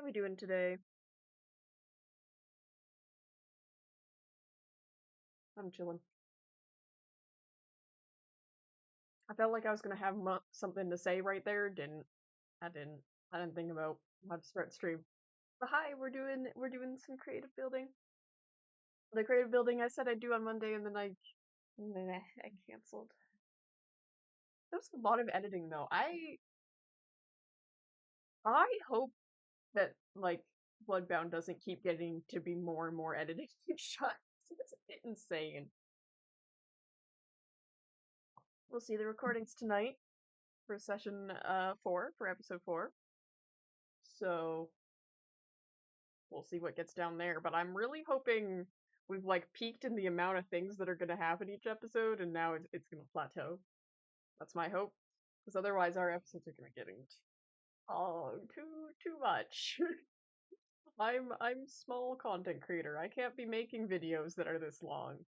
How we doing today? I'm chilling. I felt like I was gonna have something to say right there. Didn't. I didn't. I didn't think about how to start stream. But hi, we're doing some creative building. The creative building I said I'd do on Monday, and then I canceled. That was a lot of editing though. I hope that like Bloodbound doesn't keep getting to be more and more editing shots. It's a bit insane. We'll see the recordings tonight for session 4 for episode 4. So we'll see what gets down there. But I'm really hoping we've like peaked in the amount of things that are going to happen each episode, and now it's going to plateau. That's my hope, because otherwise our episodes are going to get too much. I'm small content creator. I can't be making videos that are this long.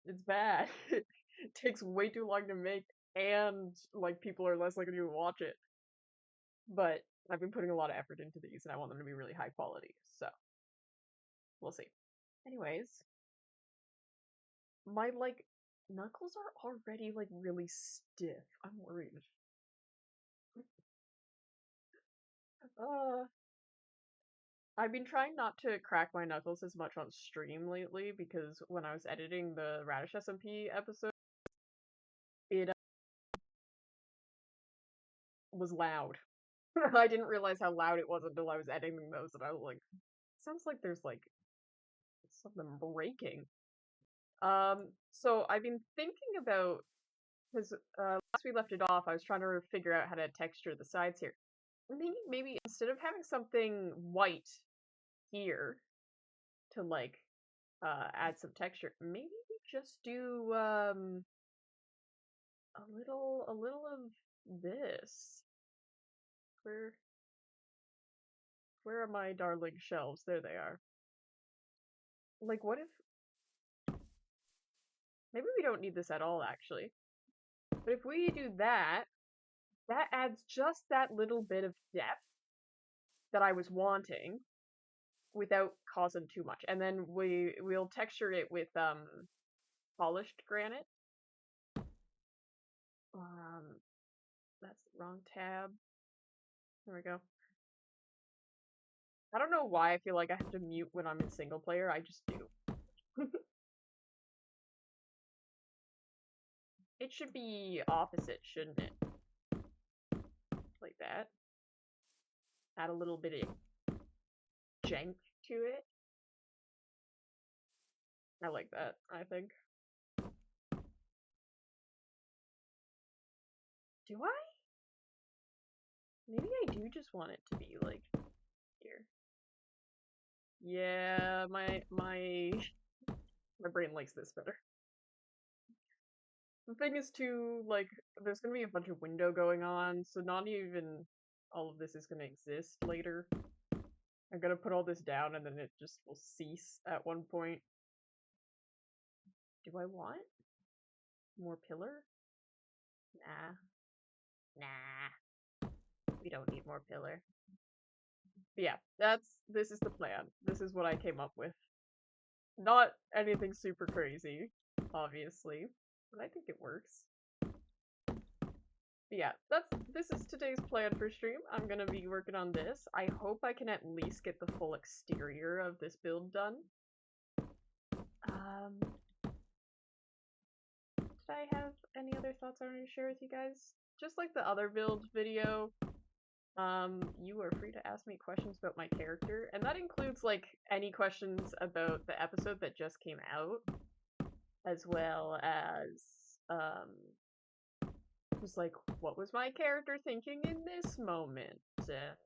It's bad. It takes way too long to make, and like people are less likely to watch it. But I've been putting a lot of effort into these, and I want them to be really high quality. So we'll see. Anyways, my like knuckles are already like really stiff. I'm worried. Uh, I've been trying not to crack my knuckles as much on stream lately because when I was editing the Radish SMP episode, it was loud. I didn't realize how loud it was until I was editing those, and I was like, sounds like there's like something breaking. So I've been thinking about because last we left it off, I was trying to figure out how to texture the sides here. Maybe instead of having something white here to like add some texture, maybe we just do a little of this. Where where are my darling shelves? There they are. Like what if maybe we don't need this at all actually. But if we do that, that adds just that little bit of depth that I was wanting without causing too much. And then we'll texture it with polished granite. Um that's the wrong tab. There we go. I don't know why I feel like I have to mute when I'm in single player. I just do. It should be opposite, shouldn't it? Like that. Add a little bit of jank to it. I like that, I think. Do I? Maybe I do just want it to be like here. Yeah, my brain likes this better. The thing is too, like, there's gonna be a bunch of window going on, so not even all of this is gonna exist later. I'm gonna put all this down and then it just will cease at one point. Do I want more pillar? Nah. Nah. We don't need more pillar. But yeah, this is the plan. This is what I came up with. Not anything super crazy, obviously, but I think it works. But yeah, this is today's plan for stream. I'm gonna be working on this. I hope I can at least get the full exterior of this build done. Did I have any other thoughts I wanted to share with you guys? Just like the other build video, you are free to ask me questions about my character, and that includes like any questions about the episode that just came out, as well as just like what was my character thinking in this moment, and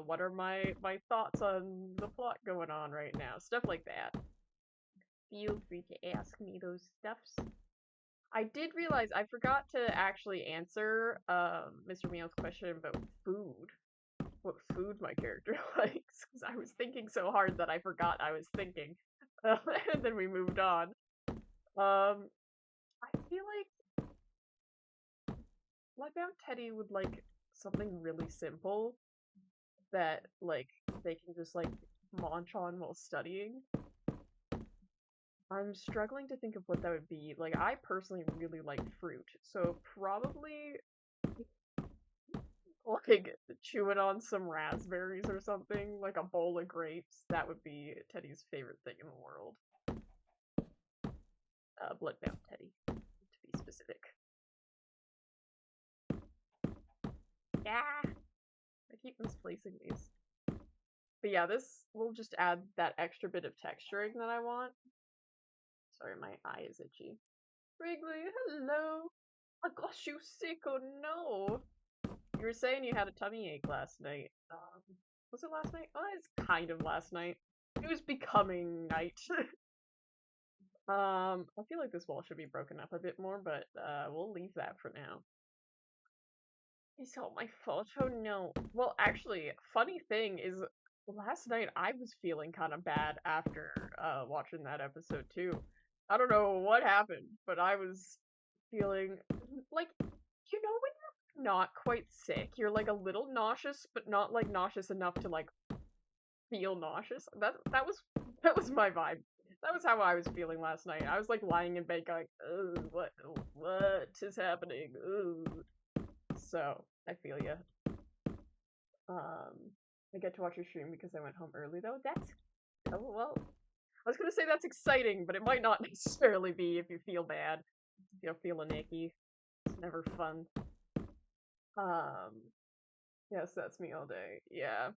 what are my thoughts on the plot going on right now, stuff like that. Feel free to ask me those stuffs. I did realize I forgot to actually answer Mr. Meow's question about food. What food my character likes, because I was thinking so hard that I forgot I was thinking. And then we moved on. I feel like Bloodbound Teddy would like something really simple. that, like, they can just, like, munch on while studying. I'm struggling to think of what that would be. Like, I personally really like fruit, so probably, like, chewing on some raspberries or something, like a bowl of grapes, that would be Teddy's favorite thing in the world. Bloodbound Teddy, to be specific. Yeah! I keep misplacing these. But yeah, this will just add that extra bit of texturing that I want. Sorry, my eye is itchy. Wrigley, hello! I got you sick, oh no! You were saying you had a tummy ache last night. Was it last night? Oh, it's kind of last night. It was becoming night. I feel like this wall should be broken up a bit more, but we'll leave that for now. It's all my fault. Oh no. Well, actually, funny thing is, last night I was feeling kind of bad after watching that episode too. I don't know what happened, but I was feeling like, you know, when you're not quite sick, you're like a little nauseous, but not like nauseous enough to like feel nauseous. That was my vibe. That was how I was feeling last night. I was like lying in bed going, "Ugh, what is happening? Ugh." So I feel ya. I get to watch your stream because I went home early though. That's oh well. I was gonna say that's exciting, but it might not necessarily be if you feel bad. If you're feeling icky. It's never fun. Yes, that's me all day. Yeah.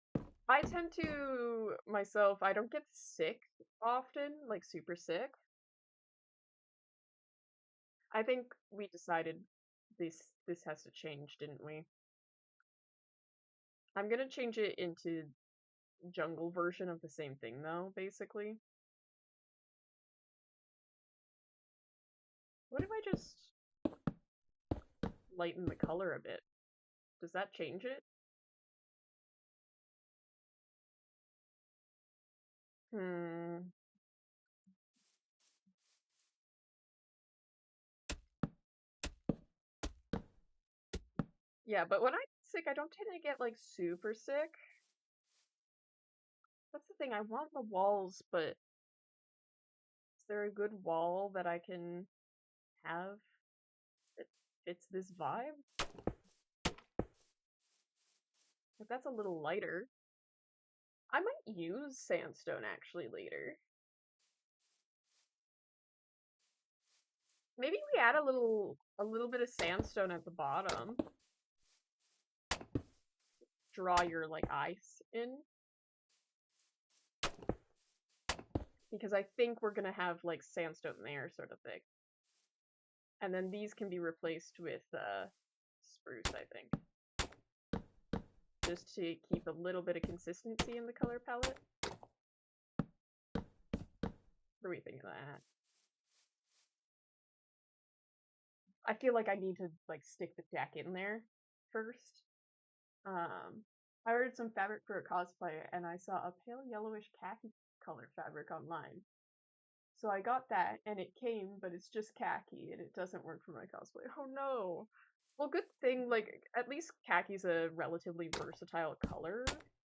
I tend to myself, I don't get sick often, like super sick. I think we decided this has to change, didn't we? I'm gonna change it into jungle version of the same thing though, basically. What if I just lighten the color a bit? Does that change it? Hmm. Yeah, but when I'm sick, I don't tend to get like super sick. That's the thing, I want the walls, but is there a good wall that I can have that fits this vibe? Like, that's a little lighter. I might use sandstone actually later. Maybe we add a little bit of sandstone at the bottom. Draw your like ice in. Because I think we're gonna have like sandstone there sort of thing. And then these can be replaced with spruce, I think. Just to keep a little bit of consistency in the color palette. What do we think of that? I feel like I need to like stick the deck in there first. I ordered some fabric for a cosplay and I saw a pale yellowish khaki colored fabric online. So I got that and it came, but it's just khaki and it doesn't work for my cosplay. Oh no. Well, good thing, like, at least khaki's a relatively versatile color,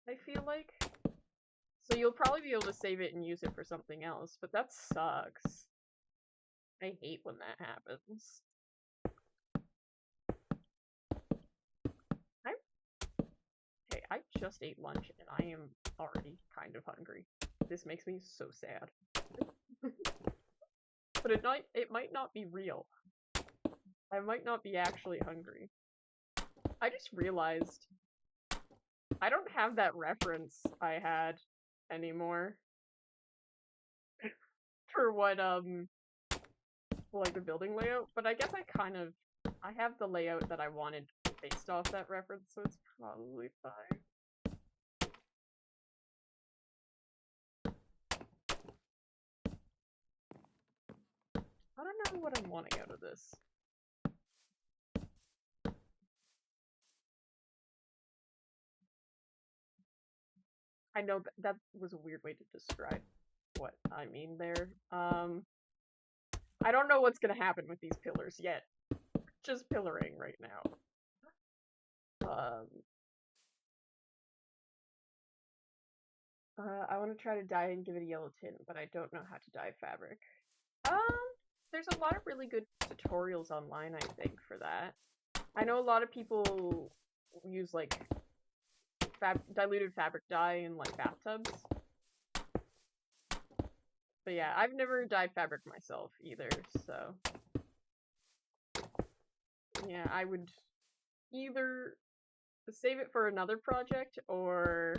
I feel like. So you'll probably be able to save it and use it for something else, but that sucks. I hate when that happens. Hey, I just ate lunch and I am already kind of hungry. This makes me so sad. But it might not be real. I might not be actually hungry. I just realized I don't have that reference I had anymore for what like the building layout, but I guess I have the layout that I wanted based off that reference, so it's probably fine. I don't know what I'm wanting out of this. I know that was a weird way to describe what I mean there. I don't know what's gonna happen with these pillars yet. Just pillaring right now. I want to try to dye and give it a yellow tint, but I don't know how to dye fabric. Um, there's a lot of really good tutorials online, I think, for that. I know a lot of people use like diluted fabric dye in like bathtubs. But yeah, I've never dyed fabric myself either, so yeah, I would either save it for another project or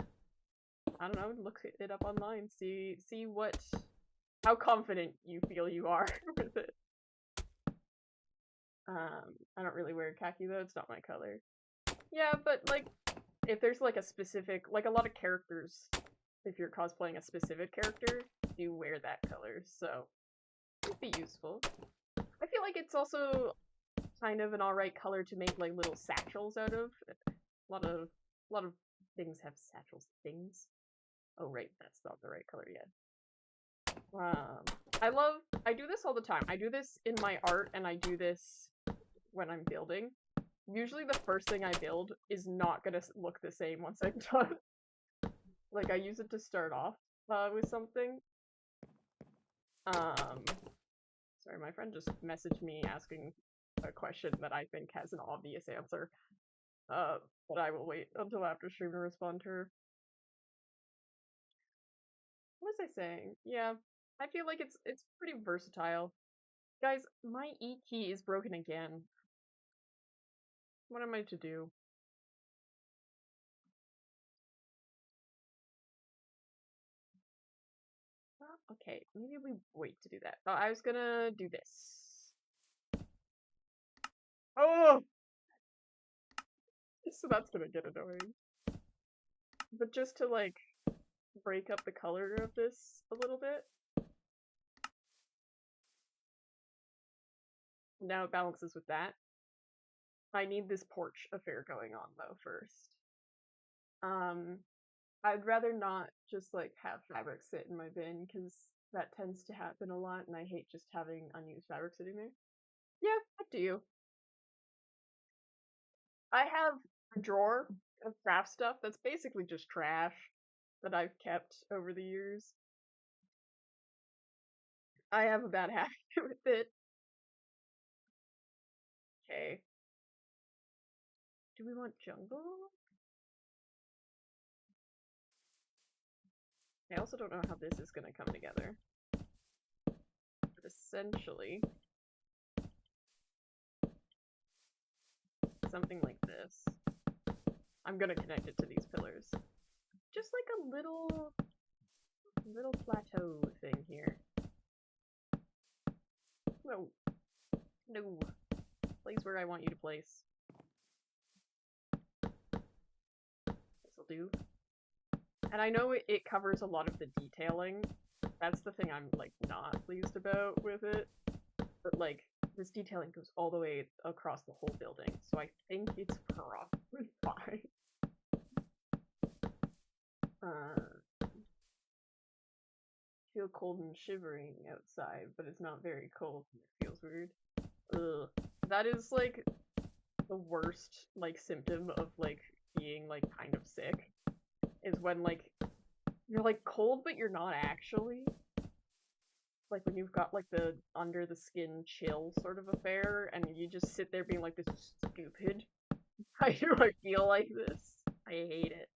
I don't know, look it up online, see how confident you feel you are with it. I don't really wear khaki though, it's not my color. Yeah, but like if there's like a specific, like a lot of characters, if you're cosplaying a specific character, do wear that color, so it'd be useful. I feel like it's also kind of an alright color to make like little satchels out of. A lot of things have satchels. Things. Oh right, that's not the right color yet. I do this all the time. I do this in my art and I do this when I'm building. Usually the first thing I build is not gonna look the same once I'm done. Like I use it to start off with something. Sorry, my friend just messaged me asking a question that I think has an obvious answer. But I will wait until after stream to respond to her. What was I saying? Yeah, I feel like it's pretty versatile. Guys, my E key is broken again. What am I to do? Okay, maybe we wait to do that. Oh, I was gonna do this. Oh! So that's gonna get annoying. But just to, like, break up the color of this a little bit. Now it balances with that. I need this porch affair going on, though, first. I'd rather not just, like, have fabric sit in my bin, because that tends to happen a lot, and I hate just having unused fabric sitting there. Yeah, up to you. I have a drawer of craft stuff that's basically just trash that I've kept over the years. I have a bad habit with it. Okay. Do we want jungle? I also don't know how this is gonna come together. But essentially, something like this. I'm gonna connect it to these pillars. Just like a little plateau thing here. No. No. Place where I want you to place. This'll do. And I know it covers a lot of the detailing. That's the thing I'm, like, not pleased about with it. But, like, this detailing goes all the way across the whole building, so I think it's probably fine. Feel cold and shivering outside, but it's not very cold. It feels weird. Ugh. That is, like, the worst, like, symptom of, like, being, like, kind of sick. Is when, like, you're, like, cold, but you're not actually. Like, when you've got, like, the under-the-skin chill sort of affair, and you just sit there being like, this is stupid. Why do I feel like this? I hate it.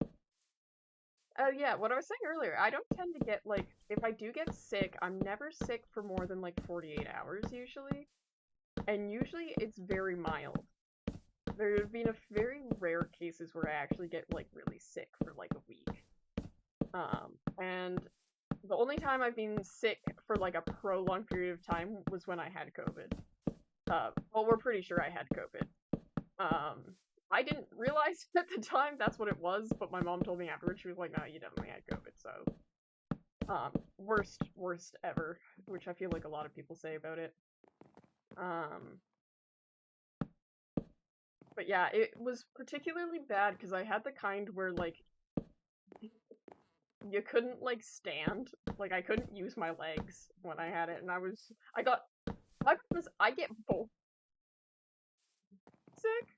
Yeah, what I was saying earlier, I don't tend to get, like, if I do get sick, I'm never sick for more than, like, 48 hours, usually. And usually it's very mild. There have been a very rare cases where I actually get, like, really sick for, like, a week. And the only time I've been sick for, like, a prolonged period of time was when I had COVID. Well, we're pretty sure I had COVID. I didn't realize at the time that's what it was, but my mom told me afterwards. She was like, no, you definitely had COVID, so. Worst ever, which I feel like a lot of people say about it. But yeah, it was particularly bad because I had the kind where, like, you couldn't, like, stand. Like, I couldn't use my legs when I had it, and my problem is I get both sick.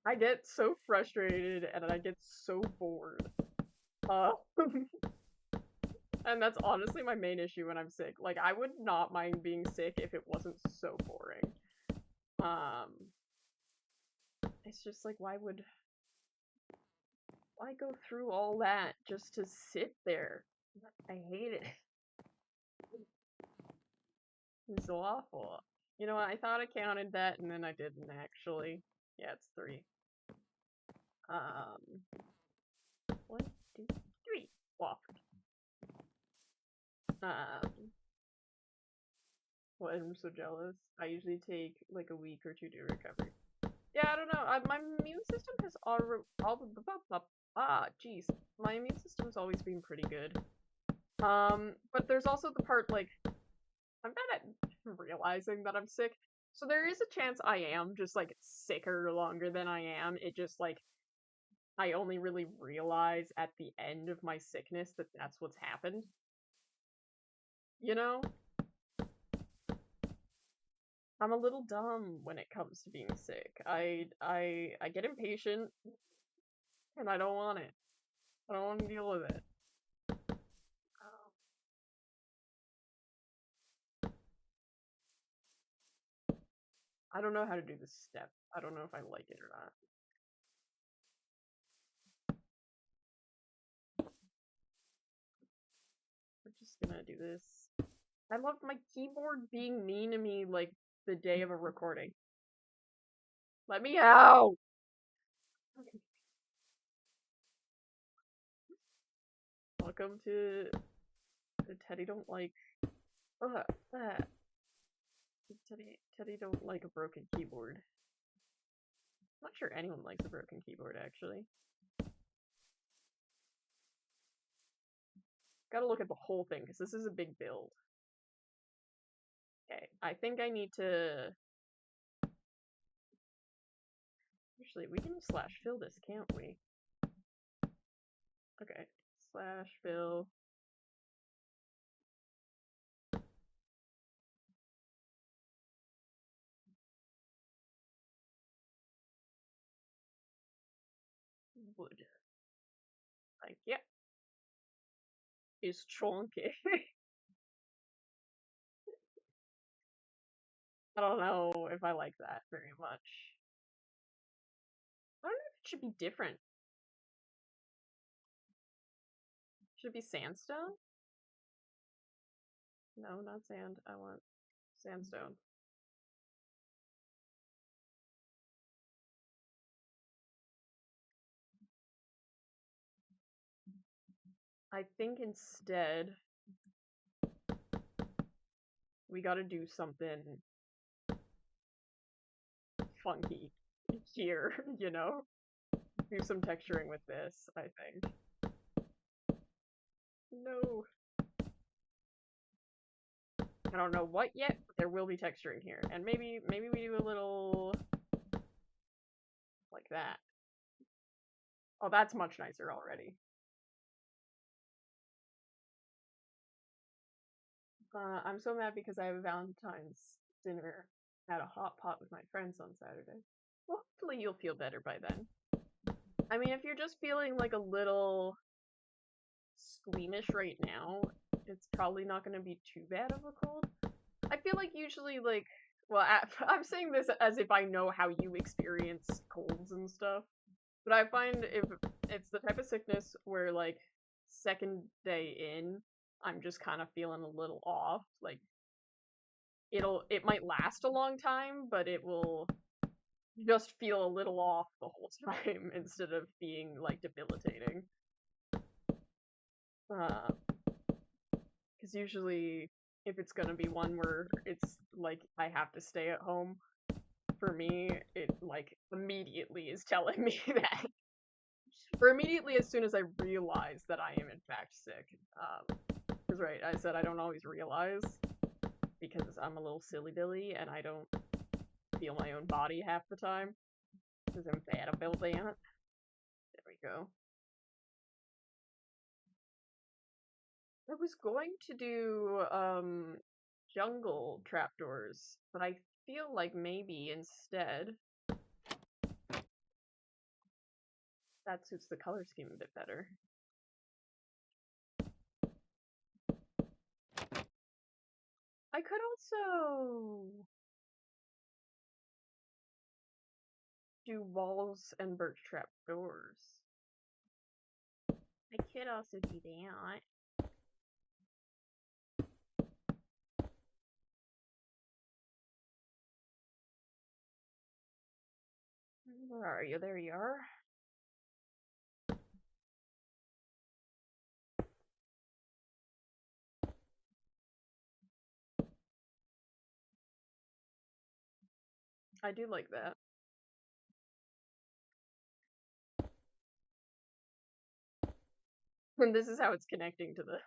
I get so frustrated, and I get so bored. And that's honestly my main issue when I'm sick. Like, I would not mind being sick if it wasn't so boring. It's just like, why go through all that just to sit there? I hate it. It's so awful. You know what? I thought I counted that, and then I didn't actually. Yeah, it's 3. Um, 1, 2, 3. Waffle. Well, I'm so jealous. I usually take like a week or 2 to recover. Yeah, I don't know. My immune system has jeez. My immune system's always been pretty good. But there's also the part, like, I'm bad at realizing that I'm sick. So there is a chance I am just, like, sicker longer than I am. It just, like, I only really realize at the end of my sickness that that's what's happened. You know? I'm a little dumb when it comes to being sick. I get impatient, and I don't want it. I don't want to deal with it. I don't know how to do this step. I don't know if I like it or not. We're just gonna do this. I love my keyboard being mean to me like the day of a recording. Let me out! Welcome to Teddy don't like that. Teddy don't like a broken keyboard. I'm not sure anyone likes a broken keyboard actually. Gotta look at the whole thing because this is a big build. Okay, I think I need to. Actually, we can slash fill this, can't we? Okay, slash fill. Wood. Like, yeah. Is chunky. I don't know if I like that very much. I don't know if it should be different. Should it be sandstone? No, not sand. I want sandstone. I think instead we gotta do something funky here, you know? Do some texturing with this, I think. No. I don't know what yet, but there will be texturing here. And maybe we do a little like that. Oh, that's much nicer already. I'm so mad because I have a Valentine's dinner at a hot pot with my friends on Saturday. Well, hopefully you'll feel better by then. I mean, if you're just feeling like a little squeamish right now, it's probably not going to be too bad of a cold. I feel like usually, like, well, I'm saying this as if I know how you experience colds and stuff, but I find if it's the type of sickness where, like, second day in, I'm just kind of feeling a little off. Like, it might last a long time, but it will just feel a little off the whole time instead of being, like, debilitating. Because usually, if it's gonna be one where it's like I have to stay at home, for me, it like immediately is telling me that. Or immediately as soon as I realize that I am in fact sick. Because right, I said I don't always realize because I'm a little silly Billy and I don't feel my own body half the time. Because I'm bad about that. There we go. I was going to do jungle trapdoors, but I feel like maybe instead that suits the color scheme a bit better. I could also do walls and birch trap doors. I could also do that. Where are you? There you are. I do like that. And this is how it's connecting to the...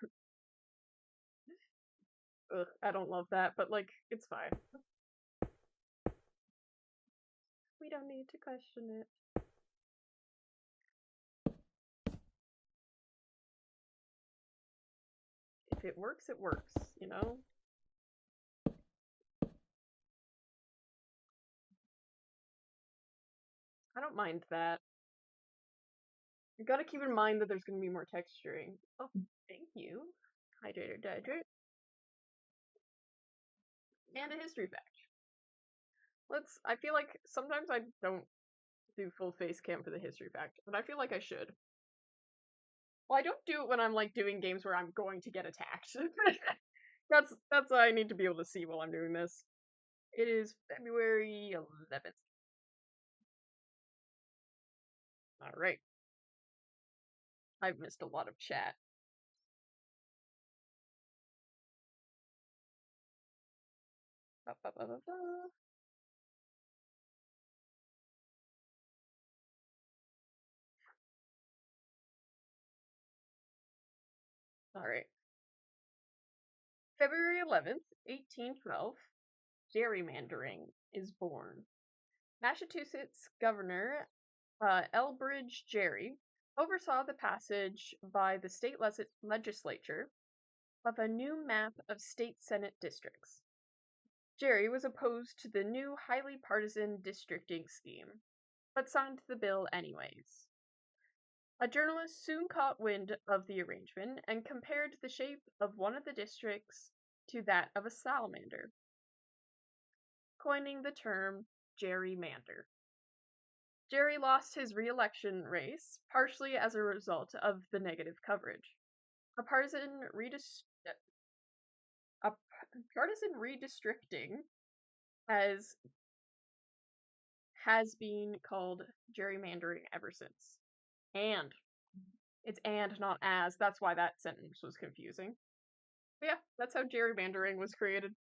Ugh, I don't love that, but, like, it's fine. We don't need to question it. If it works, you know? I don't mind that. You gotta keep in mind that there's gonna be more texturing. Oh, thank you. Hydrator, dehydrate. And a history fact. I feel like sometimes I don't do full face cam for the history fact, but I feel like I should. Well, I don't do it when I'm, like, doing games where I'm going to get attacked. That's what I need to be able to see while I'm doing this. It is February 11th. Alright. I've missed a lot of chat. Ba, ba, ba, ba, ba. Alright. February 11th, 1812, gerrymandering is born. Massachusetts Governor Elbridge Gerry oversaw the passage by the state legislature of a new map of state senate districts. Gerry was opposed to the new highly partisan districting scheme, but signed the bill anyways. A journalist soon caught wind of the arrangement and compared the shape of one of the districts to that of a salamander, coining the term gerrymander. Gerry lost his re-election race, partially as a result of the negative coverage. A partisan redistricting has been called gerrymandering ever since. And. It's and, not as. That's why that sentence was confusing. But yeah, that's how gerrymandering was created.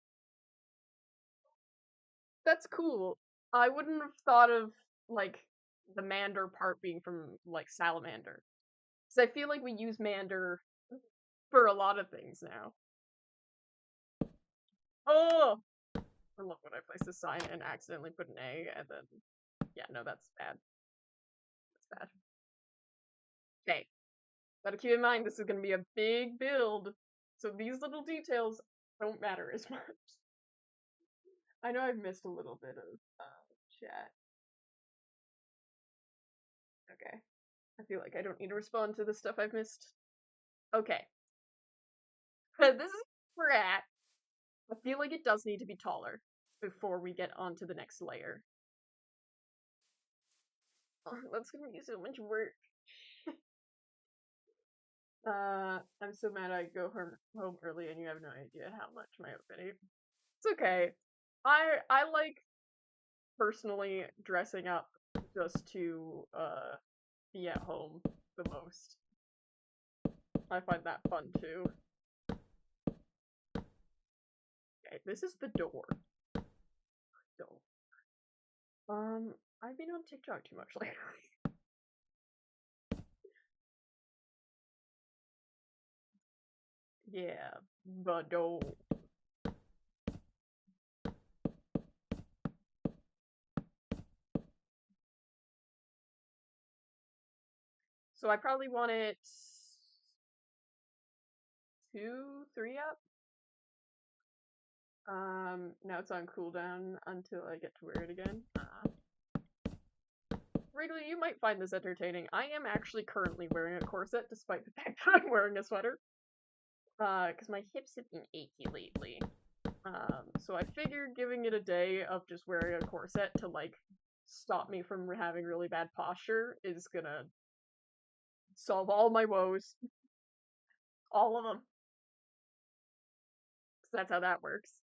That's cool. I wouldn't have thought of, like, the mander part being from, like, salamander. Because I feel like we use mander for a lot of things now. Oh! I love when I place a sign and accidentally put an A, and then... Yeah, no, that's bad. That's bad. Okay. Gotta keep in mind, this is gonna be a big build, so these little details don't matter as much. I know I've missed a little bit of chat. Okay. I feel like I don't need to respond to the stuff I've missed. Okay. This is where we're at. I feel like it does need to be taller before we get onto the next layer. Oh, that's gonna be so much work. I'm so mad I go home early and you have no idea how much my outfit ate. It's okay. I like personally dressing up just to be at home the most. I find that fun too. Okay, this is the door. I've been on TikTok too much lately. Yeah, the door. So I probably want it 2, 3 up. Now it's on cooldown until I get to wear it again. Wrigley, you might find this entertaining. I am actually currently wearing a corset, despite the fact that I'm wearing a sweater. Because my hips have been achy lately. So I figured giving it a day of just wearing a corset to, like, stop me from having really bad posture is gonna solve all my woes. All of them. 'Cause that's how that works.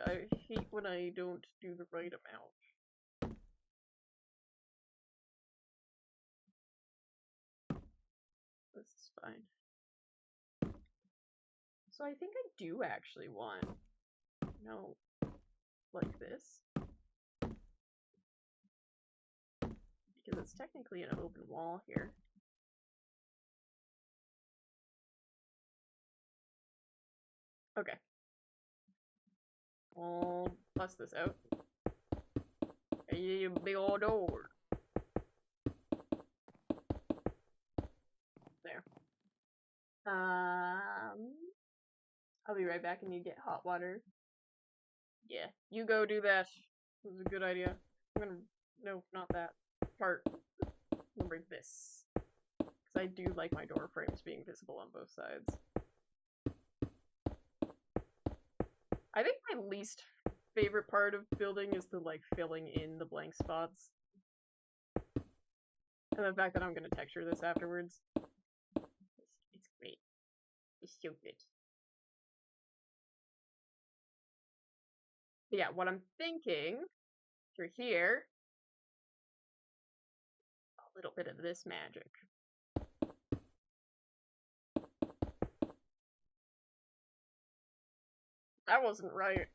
I hate when I don't do the right amount. This is fine. So I think I do actually want, no, like this. Because it's technically an open wall here. Okay. I'll bust this out. Hey, big old door. There. I'll be right back and you get hot water. Yeah, you go do that. It was a good idea. I'm gonna, no, not that part. I'm gonna bring this. Because I do like my door frames being visible on both sides. I think my least favorite part of building is the, like, filling in the blank spots. And the fact that I'm gonna texture this afterwards. It's great. It's so good. But yeah, what I'm thinking through here, a little bit of this magic. That wasn't right.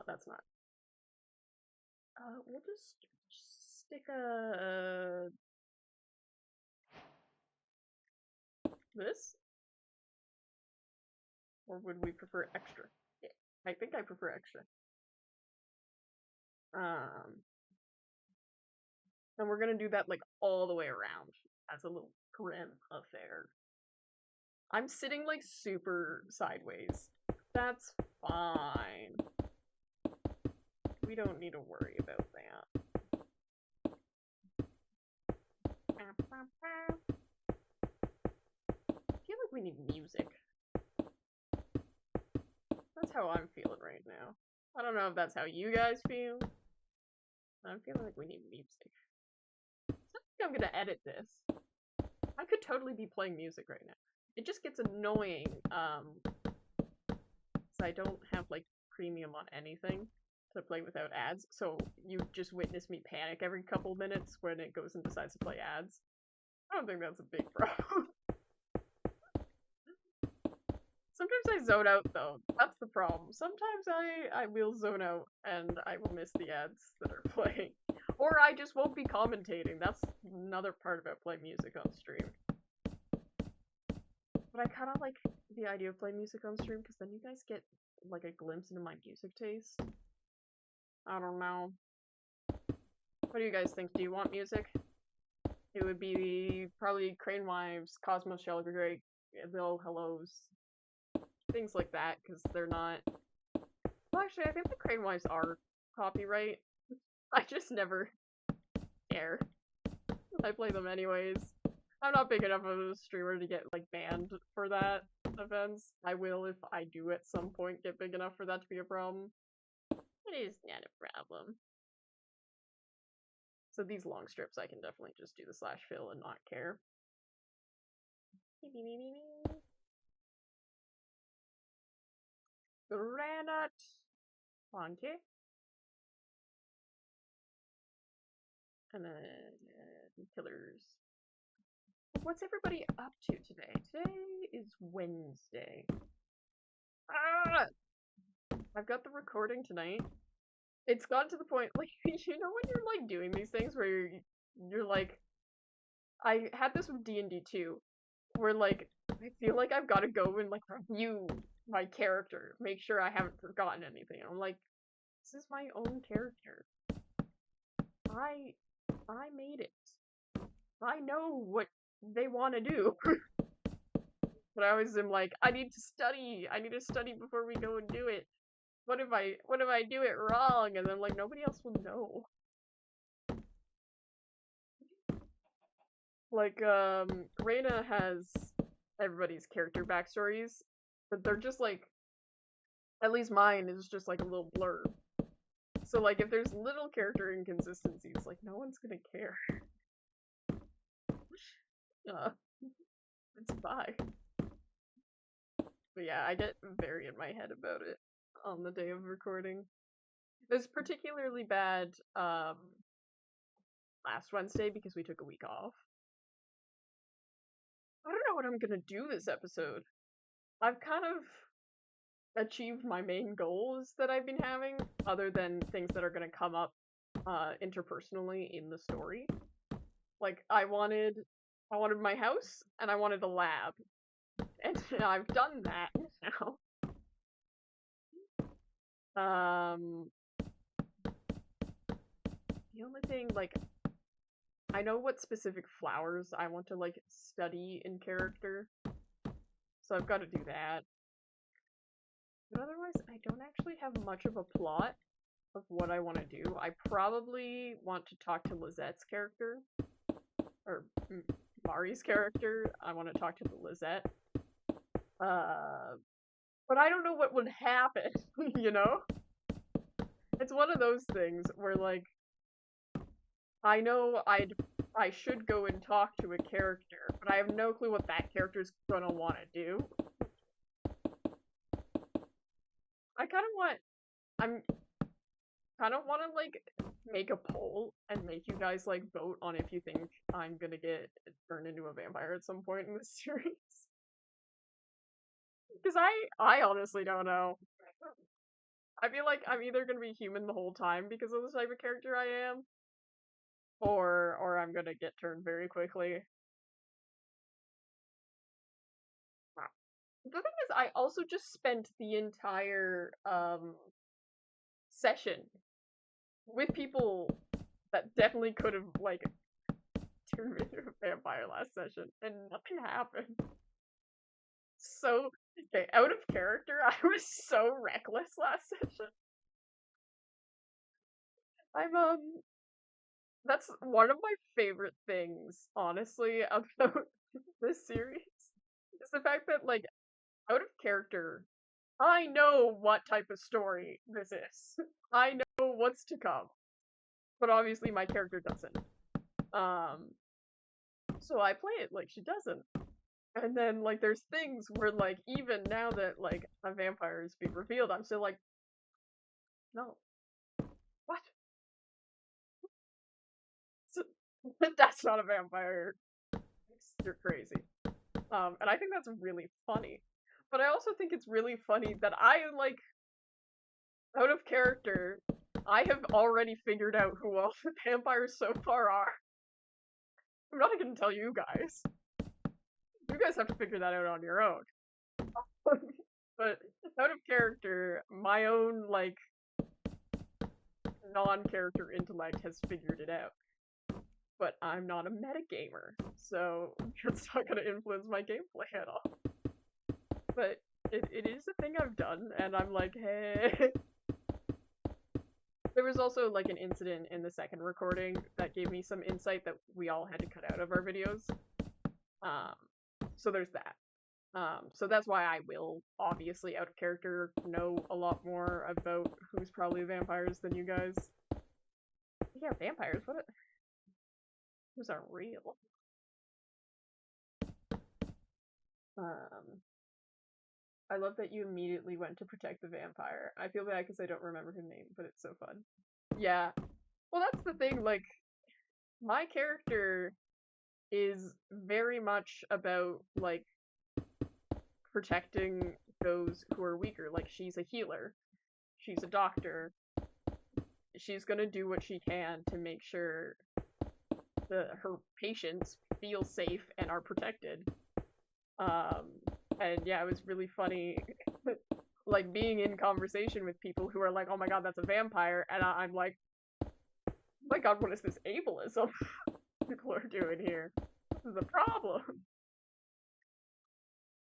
That's not. We'll just stick a this, or would we prefer extra? Yeah, I think I prefer extra. And we're gonna do that, like, all the way around as a little grim affair. I'm sitting, like, super sideways. That's fine. We don't need to worry about that. I feel like we need music. That's how I'm feeling right now. I don't know if that's how you guys feel. I'm feeling like we need music. I think I'm gonna edit this. I could totally be playing music right now. It just gets annoying, because I don't have, like, premium on anything to play without ads, so you just witness me panic every couple minutes when it goes and decides to play ads. I don't think that's a big problem. Sometimes I zone out, though. That's the problem. Sometimes I will zone out and I will miss the ads that are playing. Or I just won't be commentating. That's another part about playing music on stream. But I kind of like the idea of playing music on stream because then you guys get, like, a glimpse into my music taste. I don't know. What do you guys think? Do you want music? It would be probably Crane Wives, Cosmos Shell Great, Bill Hellos, things like that, because they're not. Well, actually, I think the Crane Wives are copyright. I just never care. I play them anyways. I'm not big enough of a streamer to get, like, banned for that offense. I will if I do at some point get big enough for that to be a problem. It is not a problem. So these long strips I can definitely just do the slash fill and not care. Granite Ponte. And then pillars. What's everybody up to today? Today is Wednesday. Ah! I've got the recording tonight. It's gotten to the point, like, you know when you're, like, doing these things where you're like, I had this with D&D too, where, like, I feel like I've got to go and, like, review my character, make sure I haven't forgotten anything. I'm like, this is my own character. I made it. I know what they want to do. But I always am like, I need to study. I need to study before we go and do it. What if I do it wrong? And then, like, nobody else will know. Like, Reina has everybody's character backstories, but they're just like, at least mine is just like a little blurb. So like, if there's little character inconsistencies, like no one's gonna care. It's bye. But yeah, I get very in my head about it on the day of recording. It was particularly bad last Wednesday because we took a week off. I don't know what I'm gonna do this episode. I've kind of achieved my main goals that I've been having, other than things that are gonna come up interpersonally in the story. Like I wanted my house and I wanted a lab. And I've done that now. The only thing, like, I know what specific flowers I want to, like, study in character. So I've got to do that. But otherwise, I don't actually have much of a plot of what I want to do. I probably want to talk to Lizette's character. Or Mari's character. I want to talk to the Lizette. But I don't know what would happen, you know? It's one of those things where, like, I know I should go and talk to a character, but I have no clue what that character's gonna want to do. I kind of want to, like, make a poll and make you guys, like, vote on if you think I'm gonna get turned into a vampire at some point in this series. Because I honestly don't know. I feel like I'm either gonna be human the whole time because of the type of character I am, or I'm gonna get turned very quickly. The thing is, I also just spent the entire session with people that definitely could have, like, turned me into a vampire last session, and nothing happened. So, okay, out of character, I was so reckless last session. That's one of my favorite things, honestly, about this series, is the fact that, like, out of character, I know what type of story this is. I know what's to come. But obviously my character doesn't. So I play it like she doesn't. And then, like, there's things where, like, even now that, like, a vampire is being revealed, I'm still like, no. What? That's not a vampire. You're crazy. And I think that's really funny. But I also think it's really funny that I, like, out of character, I have already figured out who all the vampires so far are. I'm not gonna tell you guys. You guys have to figure that out on your own. But out of character, my own, like, non-character intellect has figured it out. But I'm not a metagamer, so it's not gonna influence my gameplay at all. But it is a thing I've done, and I'm like, hey. There was also, like, an incident in the second recording that gave me some insight that we all had to cut out of our videos. So there's that. So that's why I will, obviously, out of character, know a lot more about who's probably vampires than you guys. Yeah, vampires, what? Those aren't real. I love that you immediately went to protect the vampire. I feel bad because I don't remember her name, but it's so fun. Yeah. Well, that's the thing, like, my character is very much about, like, protecting those who are weaker. Like, she's a healer. She's a doctor. She's gonna do what she can to make sure her patients feel safe and are protected. And yeah, it was really funny, like, being in conversation with people who are like, oh my god, that's a vampire, and I'm like, oh my god, what is this ableism people are doing here? This is a problem.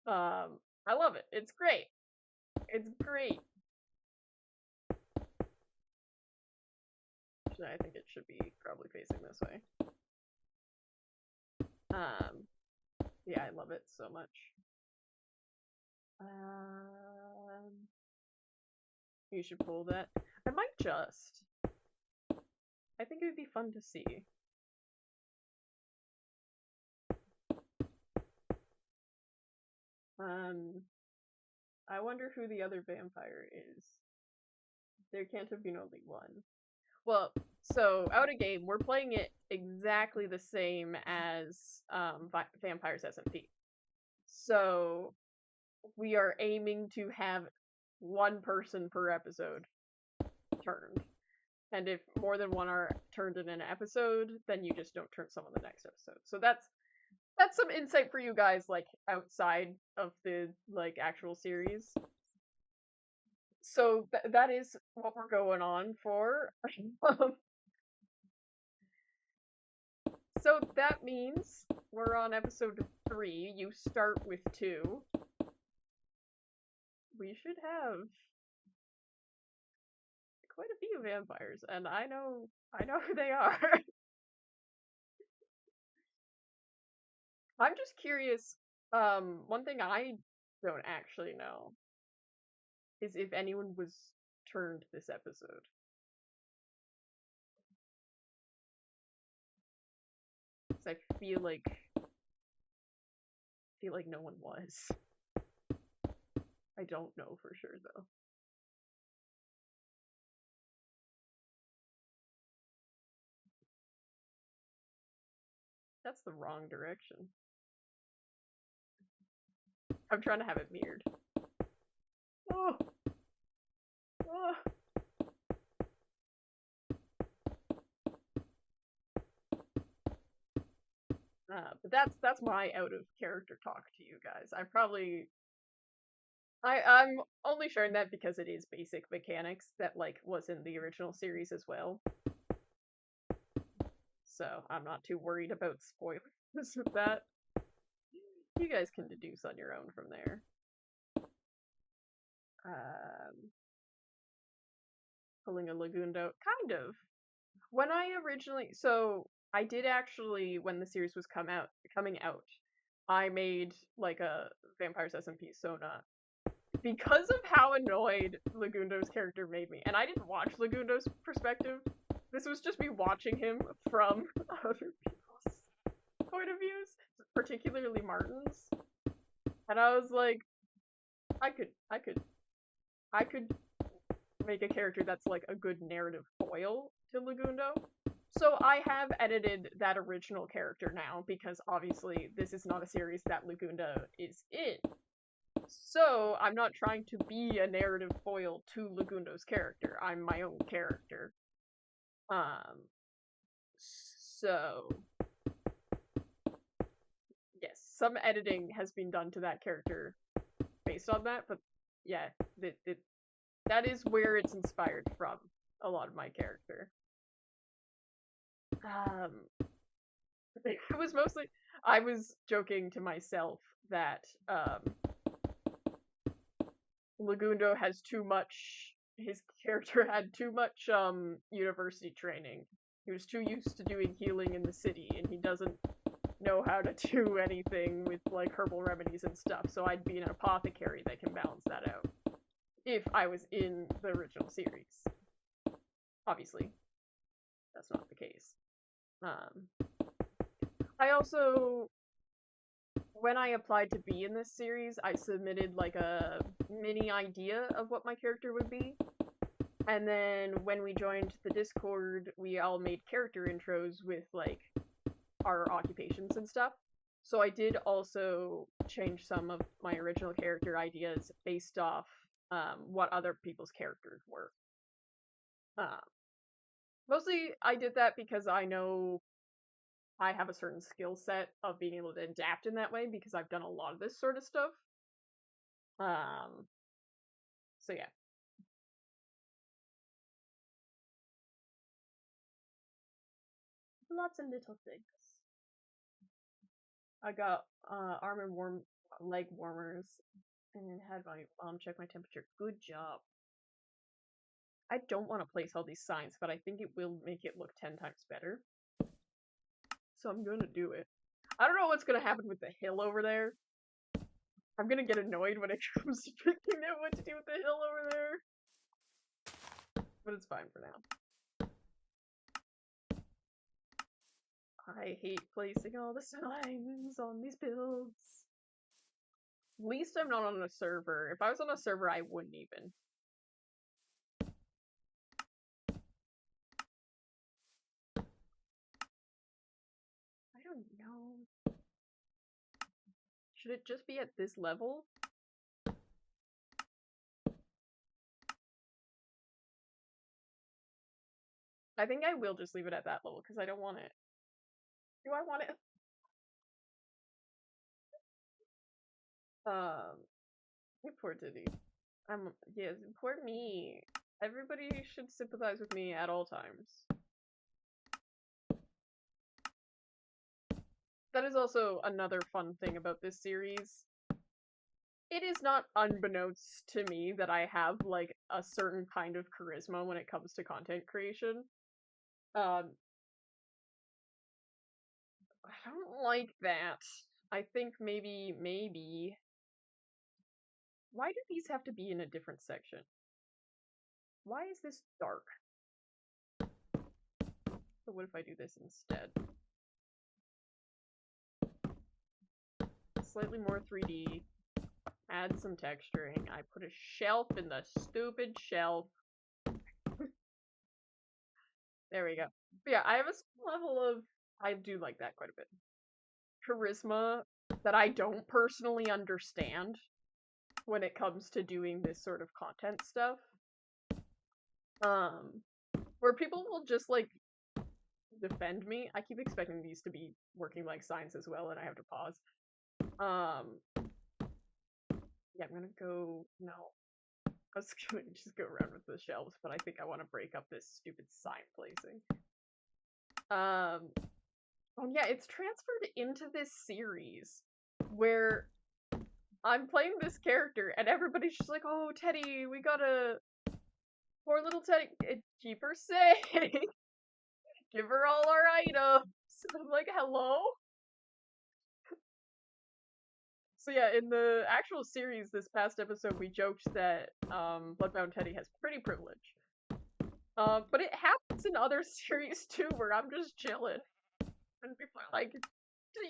I love it. It's great. It's great. Actually, I think it should be probably facing this way. Yeah, I love it so much. Um, you should pull that. I might just. I think it would be fun to see. I wonder who the other vampire is. There can't have been only one. Well, so out of game, we're playing it exactly the same as Vampires SMP. So we are aiming to have one person per episode turned. And if more than one are turned in an episode, then you just don't turn someone the next episode. So that's some insight for you guys, like outside of the like actual series. So that is what we're going on for. So that means we're on episode 3. You start with 2. We should have quite a few vampires, and I know who they are. I'm just curious. One thing I don't actually know is if anyone was turned this episode. 'Cause I feel like no one was. I don't know for sure though. That's the wrong direction. I'm trying to have it mirrored. Oh, oh. But that's my out of character talk to you guys. I'm only sharing that because it is basic mechanics that like was in the original series as well. So I'm not too worried about spoilers with that. You guys can deduce on your own from there. Pulling a Lagundo, kind of. When I originally, so I did actually, when the series was coming out, I made like a Vampires SMP Sona because of how annoyed Lagundo's character made me. And I didn't watch Lagundo's perspective. This was just me watching him from other people's point of views, particularly Martin's. And I was like, I could make a character that's like a good narrative foil to Lagundo. So I have edited that original character now because obviously this is not a series that Lagunda is in. So I'm not trying to be a narrative foil to Lagundo's character. I'm my own character. So yes, some editing has been done to that character based on that, but yeah, that is where it's inspired from, a lot of my character. It was mostly, I was joking to myself that Lagundo has too much, his character had too much university training. He was too used to doing healing in the city, and he doesn't know how to do anything with like herbal remedies and stuff, so I'd be an apothecary that can balance that out if I was in the original series. Obviously, that's not the case. I also, when I applied to be in this series, I submitted like a mini idea of what my character would be. And then when we joined the Discord, we all made character intros with like our occupations and stuff. So I did also change some of my original character ideas based off what other people's characters were. Mostly I did that because I know I have a certain skill set of being able to adapt in that way because I've done a lot of this sort of stuff. So yeah. Lots of little things. I got arm and leg warmers and had my mom check my temperature. Good job. I don't want to place all these signs, but I think it will make it look 10 times better. So I'm going to do it. I don't know what's gonna happen with the hill over there. I'm gonna get annoyed when it comes to figuring out what to do with the hill over there. But it's fine for now. I hate placing all the signs on these builds. At least I'm not on a server. If I was on a server, I wouldn't even. I don't know. Should it just be at this level? I think I will just leave it at that level because I don't want it. Do I want it? Poor Diddy. Yes, poor me. Everybody should sympathize with me at all times. That is also another fun thing about this series. It is not unbeknownst to me that I have, like, a certain kind of charisma when it comes to content creation. I don't like that. I think maybe... Why do these have to be in a different section? Why is this dark? So what if I do this instead? Slightly more 3D. Add some texturing. I put a shelf in the stupid shelf. There we go. But yeah, I have a level of... I do like that quite a bit. Charisma that I don't personally understand when it comes to doing this sort of content stuff. Where people will just, like, defend me. I keep expecting these to be working like signs as well, and I have to pause. Yeah, I'm gonna go... No. I was gonna just go around with the shelves, but I think I want to break up this stupid sign placing. Oh yeah, it's transferred into this series where I'm playing this character and everybody's just like, oh, Teddy, we gotta... Poor little Teddy, keep her safe. Give her all our items. I'm like, hello? So yeah, in the actual series this past episode, we joked that Bloodbound Teddy has pretty privilege. But it happens in other series too, where I'm just chilling. And people are like, to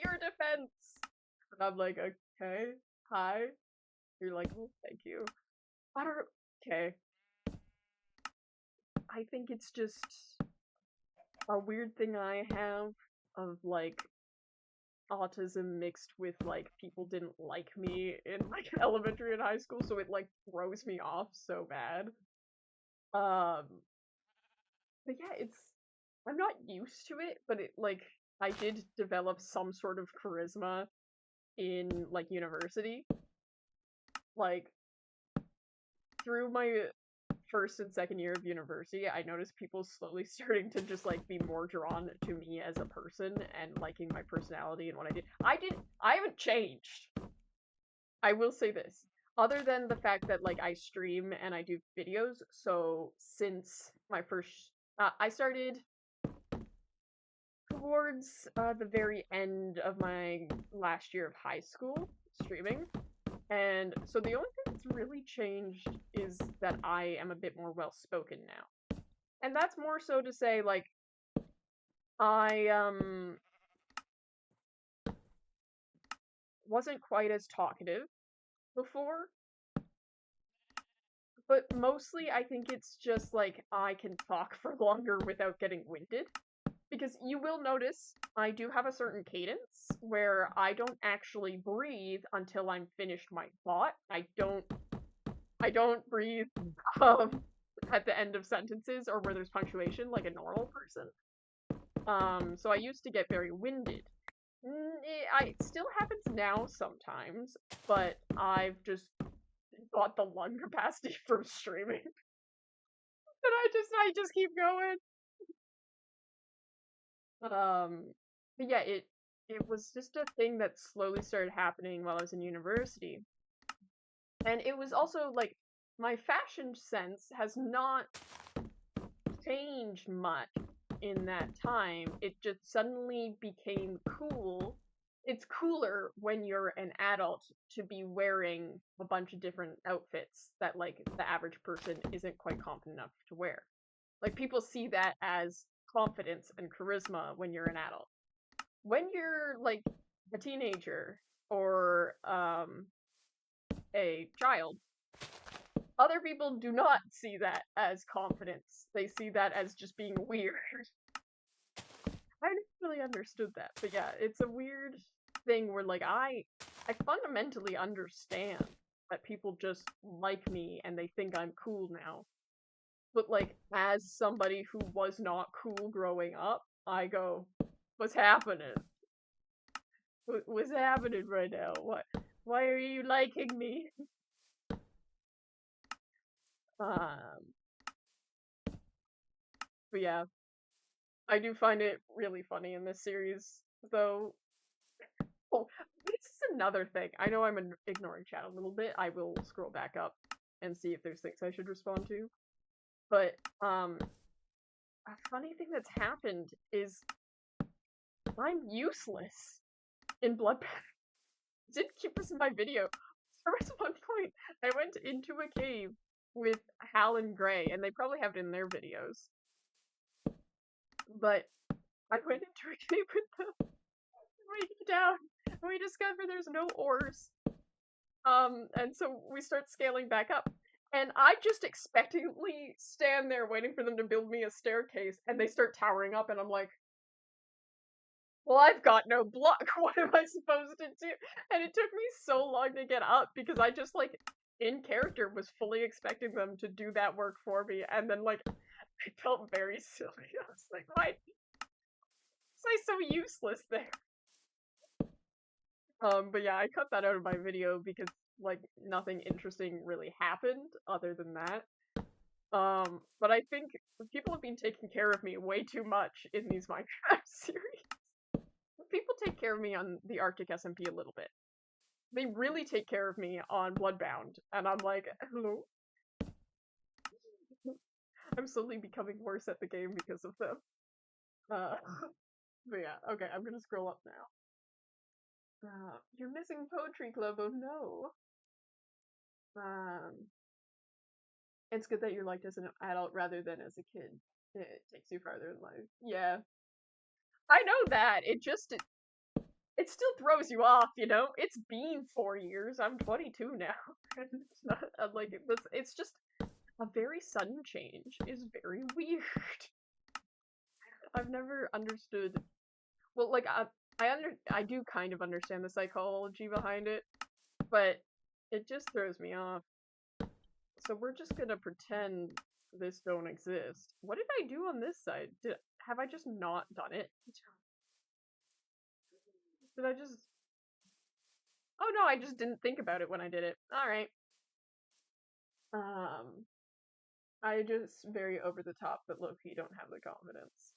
your defense! And I'm like, okay, hi. You're like, oh, thank you. I don't... Okay. I think it's just a weird thing I have of, like, autism mixed with, like, people didn't like me in, like, elementary and high school, so it, like, throws me off so bad. But yeah, it's... I'm not used to it, but it, like, I did develop some sort of charisma in, like, university. Like, through my first and second year of university, I noticed people slowly starting to just, like, be more drawn to me as a person and liking my personality and what I did. I haven't changed. I will say this. Other than the fact that, like, I stream and I do videos, so since my first... I started towards the very end of my last year of high school streaming. And so the only thing that's really changed is that I am a bit more well-spoken now. And that's more so to say, like, I, wasn't quite as talkative before. But mostly I think it's just, like, I can talk for longer without getting winded. Because you will notice I do have a certain cadence where I don't actually breathe until I'm finished my thought. I don't breathe at the end of sentences or where there's punctuation like a normal person. So I used to get very winded. It still happens now sometimes, but I've just got the lung capacity from streaming. And I just keep going. But yeah, it was just a thing that slowly started happening while I was in university. And it was also, like, my fashion sense has not changed much in that time. It just suddenly became cool it's cooler when you're an adult to be wearing a bunch of different outfits that like the average person isn't quite confident enough to wear. Like people see that as confidence and charisma when you're an adult. When you're like a teenager or a child, other people do not see that as confidence. They see that as just being weird. I never really understood that, but yeah, it's a weird thing where like I fundamentally understand that people just like me and they think I'm cool now. But like as somebody who was not cool growing up, I go, what's happening? What's happening right now? What? Why are you liking me? Um, but yeah, I do find it really funny in this series, though. Oh, this is another thing. I know I'm ignoring chat a little bit. I will scroll back up and see if there's things I should respond to. But a funny thing that's happened is I'm useless in Bloodbath. Didn't keep this in my video. There was one point I went into a cave with Hal and Gray, and they probably have it in their videos. But I went into a cave with them. We get down, and we discover there's no ores. And so we start scaling back up. And I just expectantly stand there waiting for them to build me a staircase, and they start towering up, and I'm like, well, I've got no block. What am I supposed to do? And it took me so long to get up because I just, like, in character was fully expecting them to do that work for me. And then, like, I felt very silly. I was like, why was I so useless there? But yeah, I cut that out of my video because, like, nothing interesting really happened other than that. But I think people have been taking care of me way too much in these Minecraft series. People take care of me on the Arctic SMP a little bit. They really take care of me on Bloodbound, and I'm like, hello? I'm slowly becoming worse at the game because of them. But yeah, okay, I'm gonna scroll up now. You're missing Poetry Club, oh no. It's good that you're liked as an adult rather than as a kid. It takes you farther in life. Yeah. I know that. It still throws you off, you know? It's been 4 years. I'm 22 now. It's not like it's just a very sudden change is very weird. I've never understood. Well, like I do kind of understand the psychology behind it, but it just throws me off. So we're just gonna pretend this don't exist. What did I do on this side? Have I just not done it? Did I just... Oh no, I just didn't think about it when I did it. Alright. I just very over the top, but low-key don't have the confidence.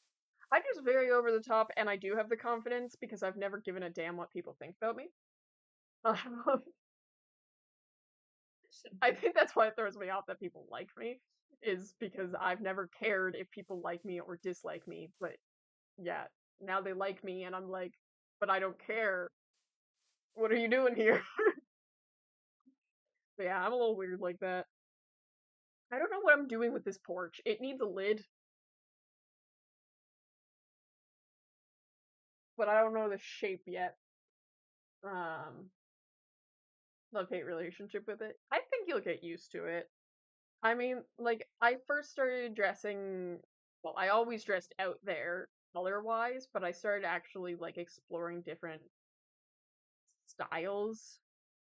I'm just very over the top, and I do have the confidence because I've never given a damn what people think about me. I think that's why it throws me off that people like me, is because I've never cared if people like me or dislike me, but yeah, now they like me, and I'm like, but I don't care. What are you doing here? But yeah, I'm a little weird like that. I don't know what I'm doing with this porch. It needs a lid, but I don't know the shape yet. Love-hate relationship with it. I think you'll get used to it. I mean, like, I first started dressing, well, I always dressed out there color-wise, but I started actually, like, exploring different styles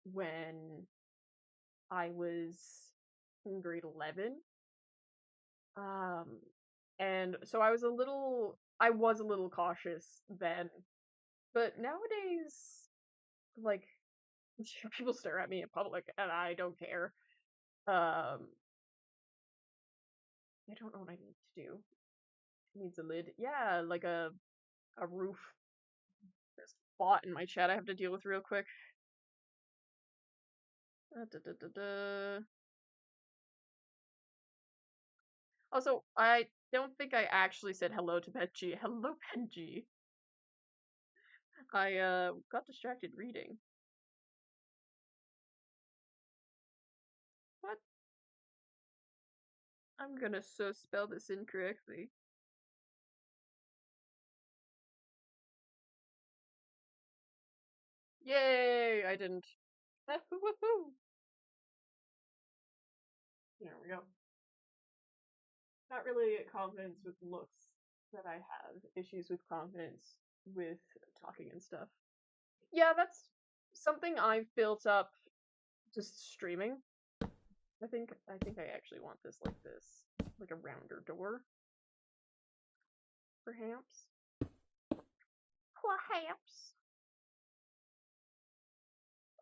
when I was in grade 11. Um, and so I was a little cautious then, but nowadays, like, people stare at me in public and I don't care. Um, I don't know what I need to do. It needs a lid. Yeah, like a roof. There's a bot in my chat I have to deal with real quick. Da, da, da, da. Also, I don't think I actually said hello to Benji. Hello, Benji. I got distracted reading. What? I'm gonna so spell this incorrectly. Yay! I didn't. Woohoo! There we go. Not really confidence with looks that I have. Issues with confidence with talking and stuff. Yeah, that's something I've built up just streaming. I think I actually want this like this. Like a rounder door. Perhaps. Perhaps.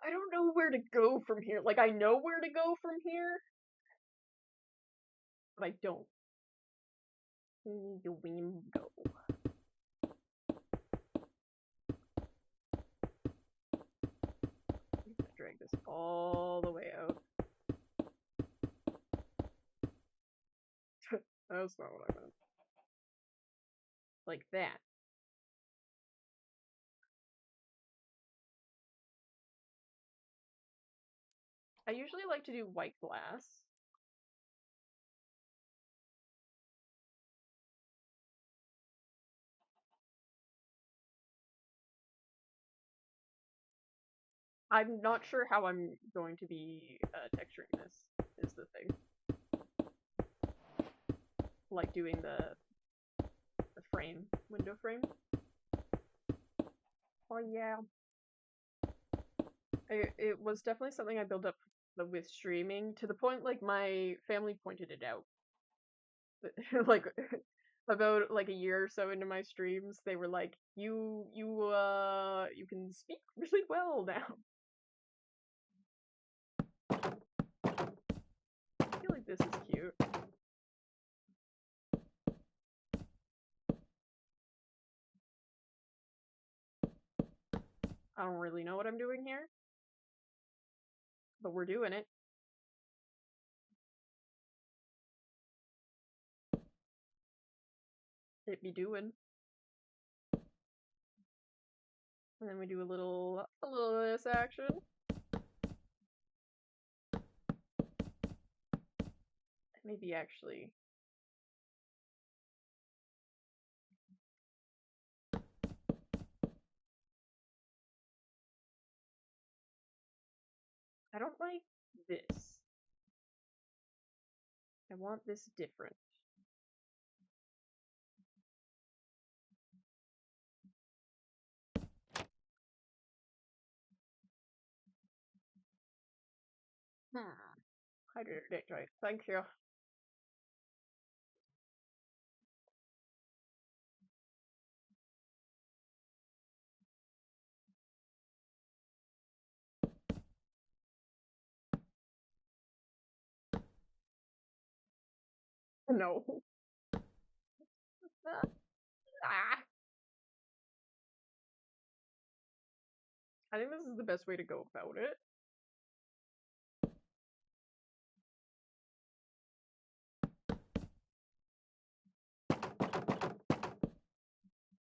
I don't know where to go from here. Like, I know where to go from here, but I don't. The window. I'm gonna drag this all the way out. That's not what I meant. Like that. I usually like to do white glass. I'm not sure how I'm going to be texturing this, is the thing. Like doing the frame, window frame. Oh yeah. It was definitely something I built up with streaming, to the point like my family pointed it out. Like about like a year or so into my streams, they were like, you can speak really well now. I feel like this is cute. I don't really know what I'm doing here, but we're doing it. It be doing. And then we do a little of this action. Maybe actually. I don't like this. I want this different. I did it right. Thank you. No. Ah. I think this is the best way to go about it.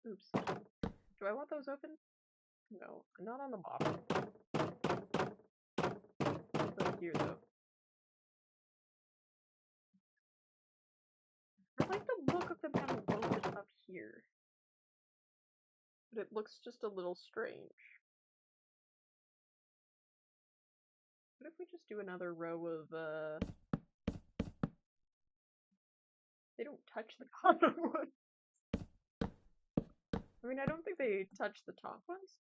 Oops. Do I want those open? No, not on the bottom. Right here, though. I like the look of them having open up here. But it looks just a little strange. What if we just do another row of, they don't touch the bottom ones. I mean, I don't think they touch the top ones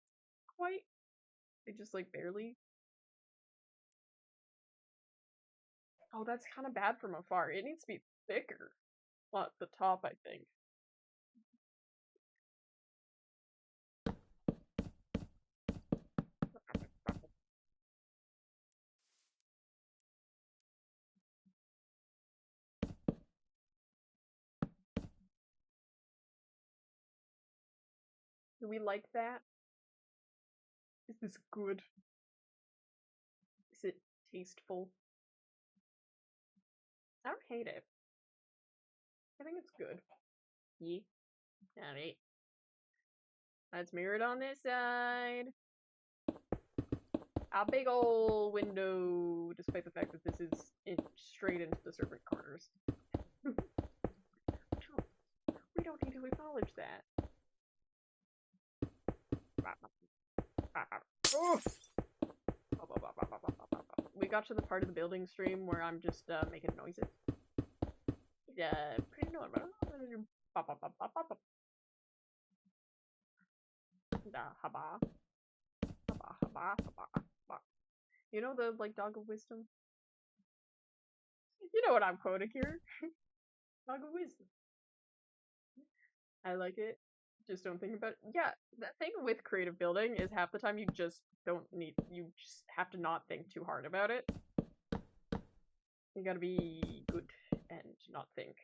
quite. They just, like, barely. Oh, that's kind of bad from afar. It needs to be thicker at the top, I think. Do we like that? Is this good? Is it tasteful? I don't hate it. I think it's good. Yeah. Alright. Let's mirror it on this side. A big ol' window, despite the fact that this is straight into the servant quarters. We don't need to acknowledge that. We got to the part of the building stream where I'm just making noises. Pretty normal. You know the like dog of wisdom? You know what I'm quoting here. Dog of wisdom. I like it. Just don't think about it. Yeah, that thing with creative building is half the time you just have to not think too hard about it. You gotta be good and not think.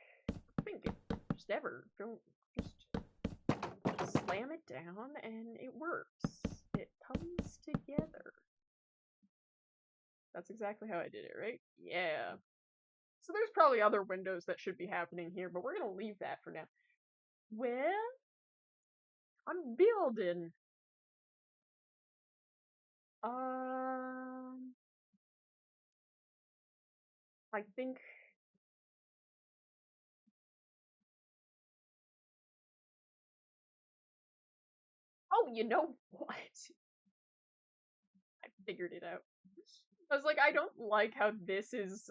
Think it. Just never. Don't just slam it down and it works. It comes together. That's exactly how I did it, right? Yeah. So there's probably other windows that should be happening here, but we're gonna leave that for now. Well, I'm building. I think. Oh, you know what? I figured it out. I was like, I don't like how this is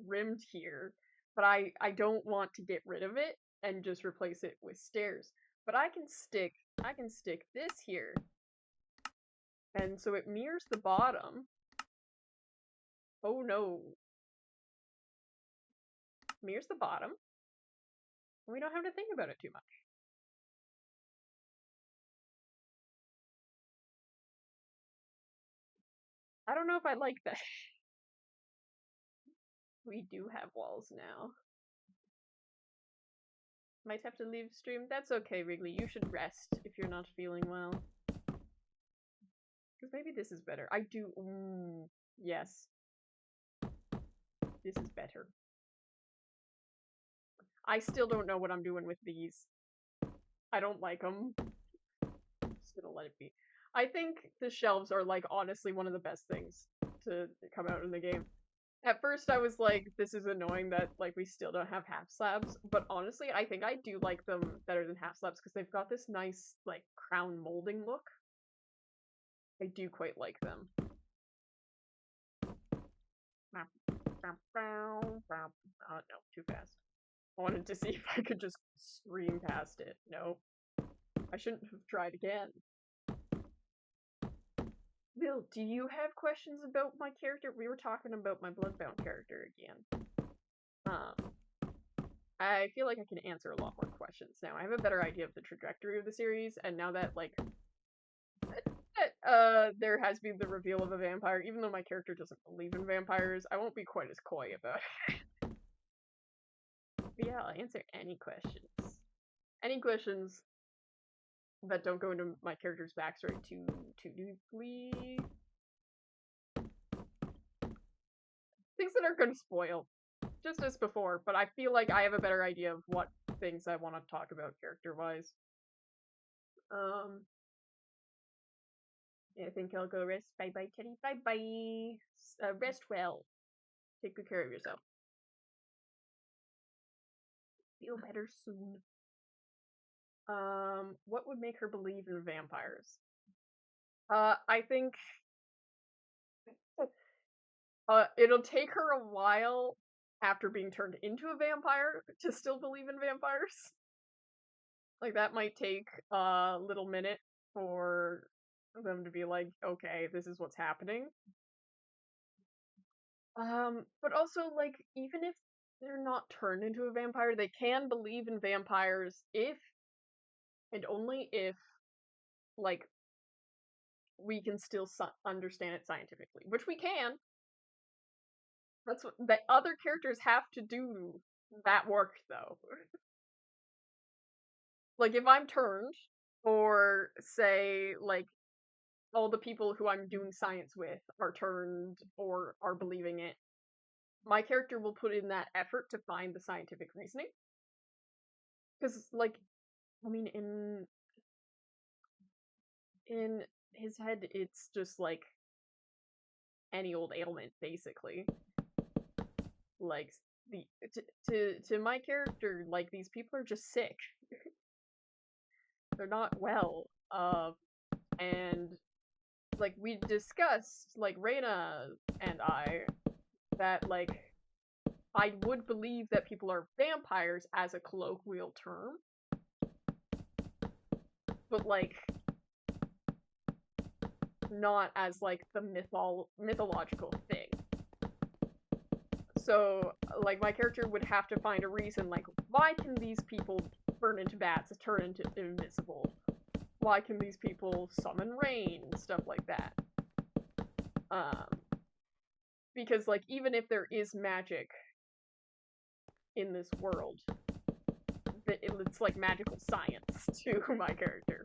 rimmed here, but I don't want to get rid of it and just replace it with stairs. But I can stick this here. And so it mirrors the bottom. Oh no. Mirrors the bottom. We don't have to think about it too much. I don't know if I like that. We do have walls now. Might have to leave stream. That's okay, Wrigley. You should rest if you're not feeling well. Because maybe this is better. I do. Yes. This is better. I still don't know what I'm doing with these. I don't like them. Just gonna let it be. I think the shelves are, like, honestly one of the best things to come out in the game. At first I was like, this is annoying that, like, we still don't have half slabs, but honestly, I think I do like them better than half slabs because they've got this nice, like, crown molding look. I do quite like them. Oh, no, too fast. I wanted to see if I could just scream past it. Nope. I shouldn't have tried again. Bill, do you have questions about my character? We were talking about my Bloodbound character again. I feel like I can answer a lot more questions now. I have a better idea of the trajectory of the series, and now that, like, there has been the reveal of a vampire, even though my character doesn't believe in vampires, I won't be quite as coy about it. But yeah, I'll answer any questions. Any questions that don't go into my character's backstory too deeply. Things that aren't going to spoil, just as before, but I feel like I have a better idea of what things I want to talk about character-wise. I think I'll go rest. Bye-bye, Teddy. Bye-bye. Rest well. Take good care of yourself. Feel better soon. What would make her believe in vampires? I think it'll take her a while after being turned into a vampire to still believe in vampires. Like, that might take a little minute for them to be like, okay, this is what's happening. But also, like, even if they're not turned into a vampire, they can believe in vampires if, and only if, like, we can still understand it scientifically. Which we can. That's what the other characters have to do that work, though. Like, if I'm turned, or say, like, all the people who I'm doing science with are turned or are believing it, my character will put in that effort to find the scientific reasoning. Because, like, I mean, in his head, it's just like any old ailment, basically. Like the to my character, like these people are just sick. They're not well. And like we discussed, like Reina and I, that like I would believe that people are vampires as a colloquial term, but like not as like the mythological thing. So like my character would have to find a reason, like why can these people turn into bats, turn into invisible? Why can these people summon rain, stuff like that? Um, because like even if there is magic in this world, it's like magical science to my character.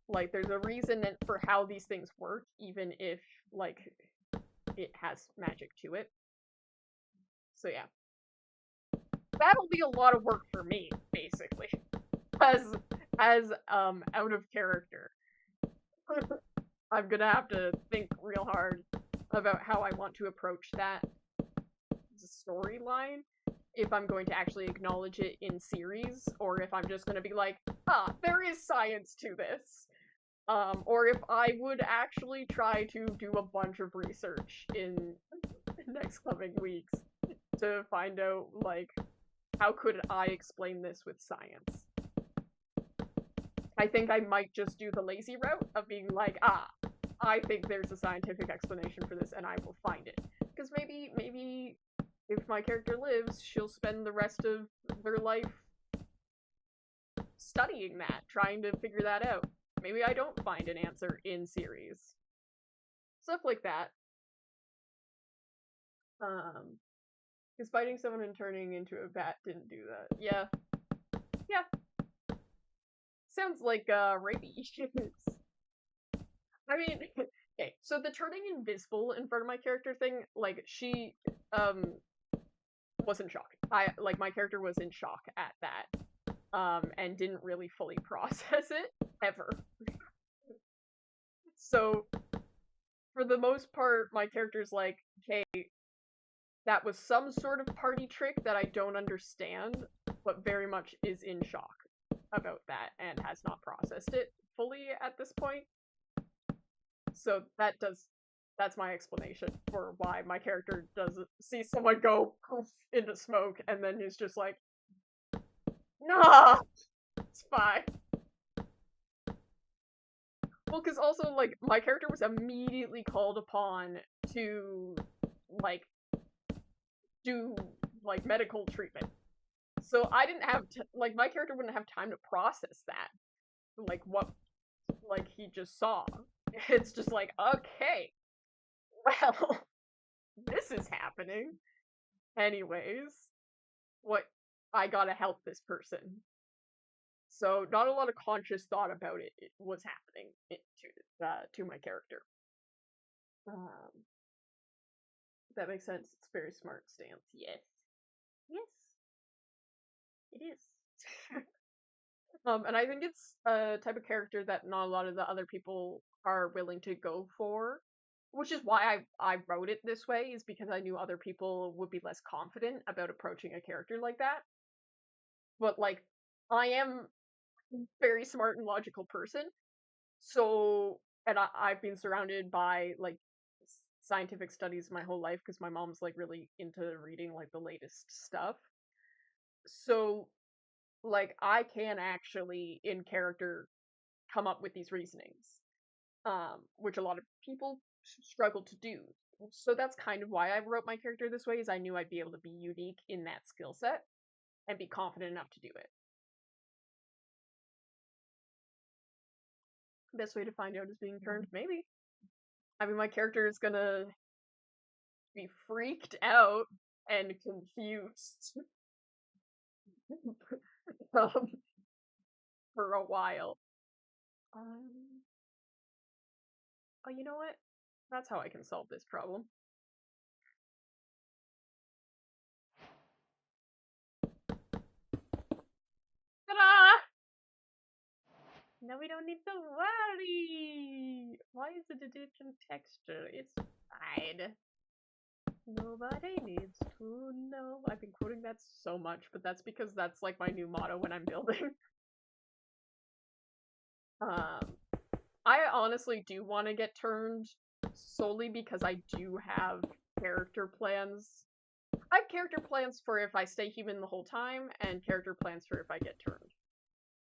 Like there's a reason for how these things work, even if like it has magic to it. So yeah, that'll be a lot of work for me, basically, as out of character. I'm gonna have to think real hard about how I want to approach that storyline, if I'm going to actually acknowledge it in series, or if I'm just gonna be like, ah, there is science to this. Or if I would actually try to do a bunch of research in next coming weeks to find out, like, how could I explain this with science? I think I might just do the lazy route of being like, ah, I think there's a scientific explanation for this and I will find it. Because maybe if my character lives, she'll spend the rest of their life studying that, trying to figure that out. Maybe I don't find an answer in series. Stuff like that. Because fighting someone and turning into a bat didn't do that. Yeah. Yeah. Sounds like, rabies. I mean, okay, so the turning invisible in front of my character thing, like, she, was in shock. My character was in shock at that, and didn't really fully process it, ever. So, for the most part, my character's like, okay, that was some sort of party trick that I don't understand, but very much is in shock about that and has not processed it fully at this point. So that's my explanation for why my character doesn't see someone go poof into smoke and then is just like, nah, it's fine. Well, because also, like, my character was immediately called upon to, like, do, like, medical treatment. So I didn't have, like, my character wouldn't have time to process that. Like, what, like, he just saw. It's just like, okay, well, this is happening. Anyways, what, I gotta help this person. So not a lot of conscious thought about it was happening to my character. That makes sense. It's a very smart stance. Yes. Yes. It is. And I think it's a type of character that not a lot of the other people are willing to go for, which is why I wrote it this way, is because I knew other people would be less confident about approaching a character like that. But, like, I am a very smart and logical person, so, and I've been surrounded by, like, scientific studies my whole life, because my mom's, like, really into reading, like, the latest stuff. So, like, I can actually, in character, come up with these reasonings, which a lot of people struggle to do. So that's kind of why I wrote my character this way, is I knew I'd be able to be unique in that skill set and be confident enough to do it. Best way to find out is being turned, maybe. I mean, my character is gonna be freaked out and confused um, for a while. Oh, you know what? That's how I can solve this problem. Ta-da! Now we don't need to worry! Why is it a different texture? It's fine. Nobody needs to know. I've been quoting that so much, but that's because that's like my new motto when I'm building. I honestly do want to get turned solely because I do have character plans. I have character plans for if I stay human the whole time, and character plans for if I get turned.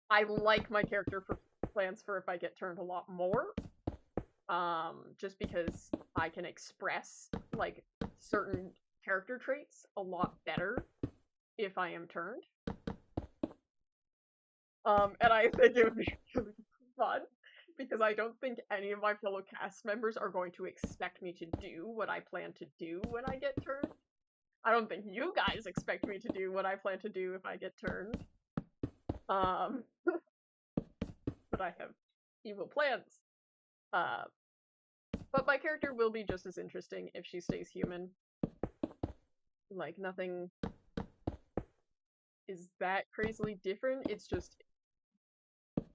I like my character plans for if I get turned a lot more, just because I can express, like, certain character traits a lot better if I am turned. And I think it would be really fun, because I don't think any of my fellow cast members are going to expect me to do what I plan to do when I get turned. I don't think you guys expect me to do what I plan to do if I get turned. But I have evil plans. But my character will be just as interesting if she stays human. Like, nothing is that crazily different, it's just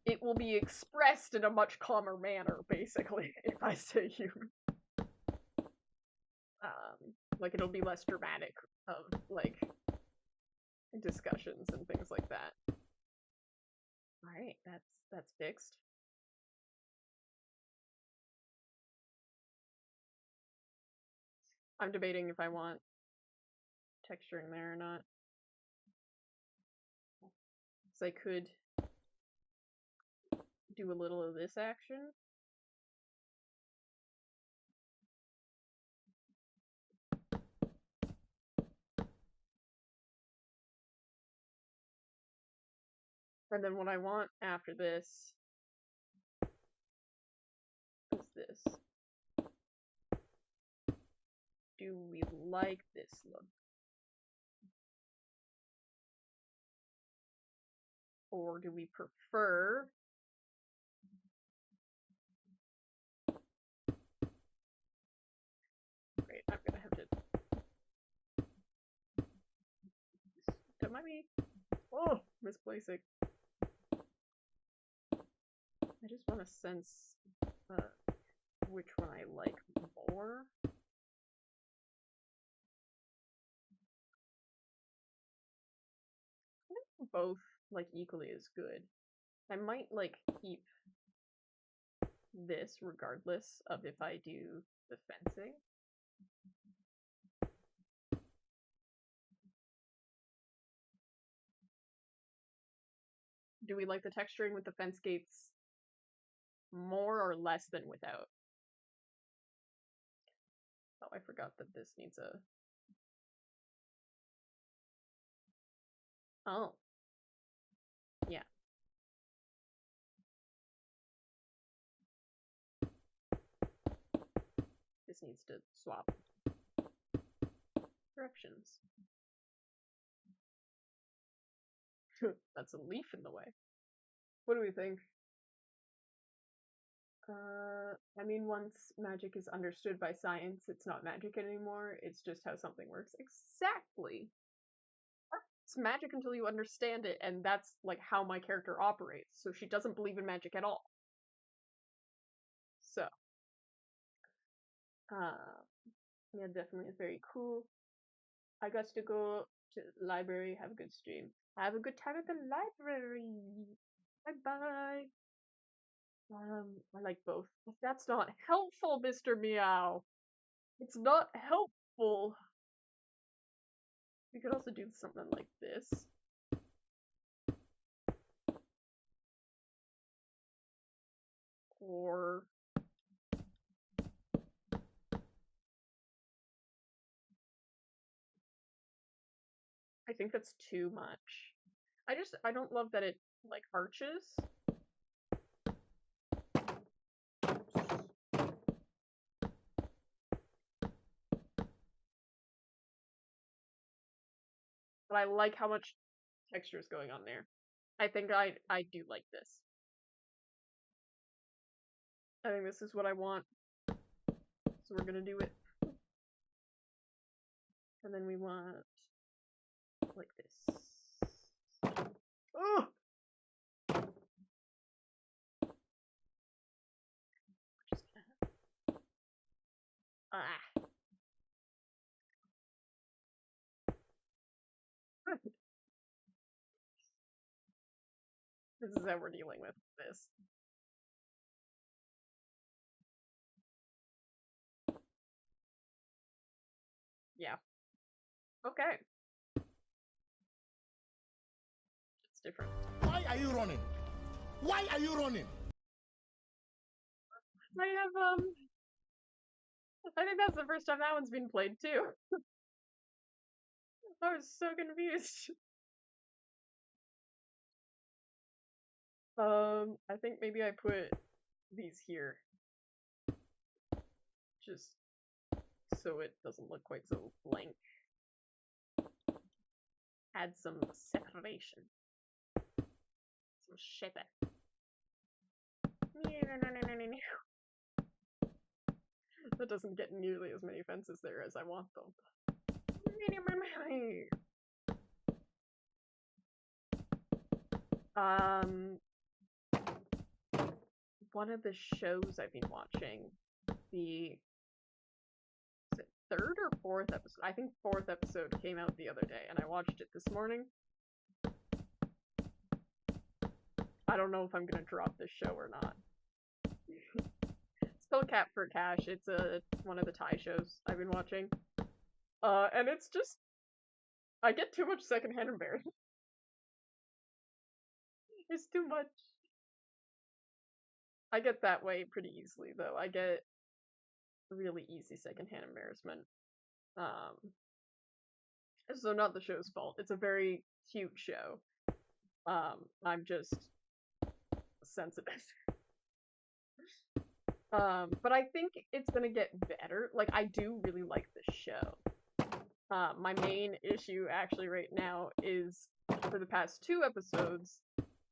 it will be expressed in a much calmer manner, basically, if I stay human. Like, it'll be less dramatic of, like, discussions and things like that. Alright, that's fixed. I'm debating if I want texturing there or not. So I could do a little of this action. And then what I want after this is this. Do we like this look? Or do we prefer Great, I'm gonna have to don't mind me. Oh, misplacing. I just want to sense which one I like more. I think both like equally as good. I might like keep this regardless of if I do the fencing. Do we like the texturing with the fence gates more or less than without? Oh, I forgot that this needs a... Oh. Yeah. This needs to swap directions. That's a leaf in the way. What do we think? I mean, once magic is understood by science, it's not magic anymore, it's just how something works. Exactly! It's magic until you understand it, and that's, like, how my character operates, so she doesn't believe in magic at all. So. Yeah, definitely is very cool. I got to go to the library, have a good stream. Have a good time at the library! Bye-bye! I like both. But that's not helpful, Mr. Meow! It's not helpful! We could also do something like this. Or... I think that's too much. I don't love that it, like, arches. But I like how much texture is going on there. I think I do like this. I think this is what I want. So we're gonna do it. And then we want like this. Oh! Ah. This is how we're dealing with this. Yeah. Okay. It's different. Why are you running? Why are you running? I have, I think that's the first time that one's been played too. I was so confused. I think maybe I put these here. Just so it doesn't look quite so blank. Add some separation. Some shape. That doesn't get nearly as many fences there as I want them. One of the shows I've been watching, is it third or fourth episode? I think fourth episode came out the other day, and I watched it this morning. I don't know if I'm gonna drop this show or not. Still Cat for Cash. It's one of the Thai shows I've been watching. And it's just, I get too much secondhand embarrassment. It's too much. I get that way pretty easily, though. I get really easy secondhand embarrassment. So not the show's fault. It's a very cute show. I'm just sensitive. But I think it's gonna get better. Like, I do really like this show. My main issue actually right now is for the past 2 episodes,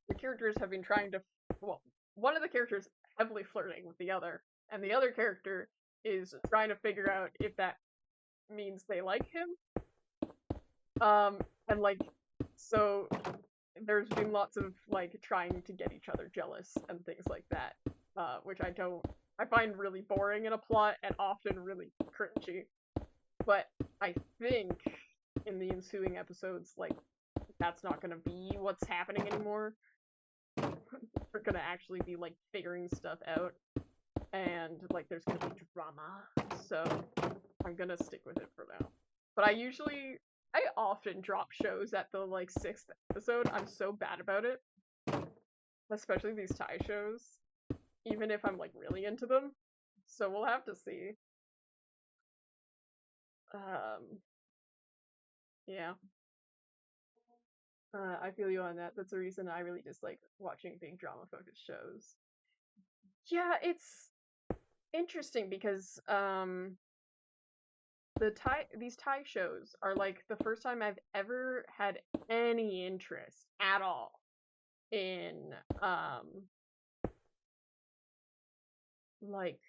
the characters have been trying to, well, one of the characters heavily flirting with the other, and the other character is trying to figure out if that means they like him. And like, so there's been lots of like trying to get each other jealous and things like that, which I find really boring in a plot and often really cringy. But I think in the ensuing episodes, like, that's not gonna be what's happening anymore. We're gonna actually be like figuring stuff out, and like there's gonna be drama. So I'm gonna stick with it for now. But I often drop shows at the like 6th episode. I'm so bad about it. Especially these Thai shows. Even if I'm like really into them. So we'll have to see. Yeah. I feel you on that. That's the reason I really dislike watching big drama focused shows. Yeah, it's interesting because these Thai shows are like the first time I've ever had any interest at all in like,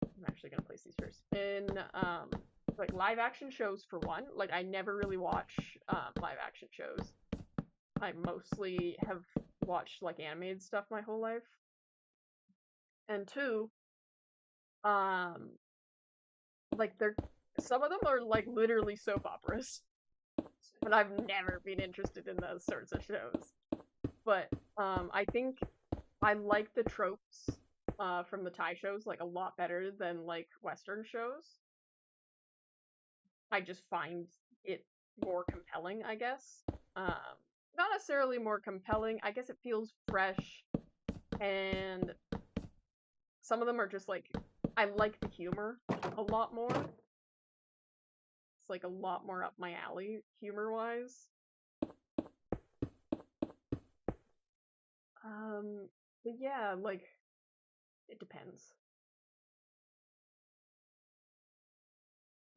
I'm actually gonna place these first. In like live action shows for one. Like, I never really watch live action shows. I mostly have watched like animated stuff my whole life. And 2, like some of them are like literally soap operas. And I've never been interested in those sorts of shows. But I think I like the tropes from the Thai shows like a lot better than like Western shows. I just find it more compelling, I guess. Not necessarily more compelling. I guess it feels fresh, and some of them are just like, I like the humor a lot more. It's like a lot more up my alley, humor-wise. But yeah, like, it depends.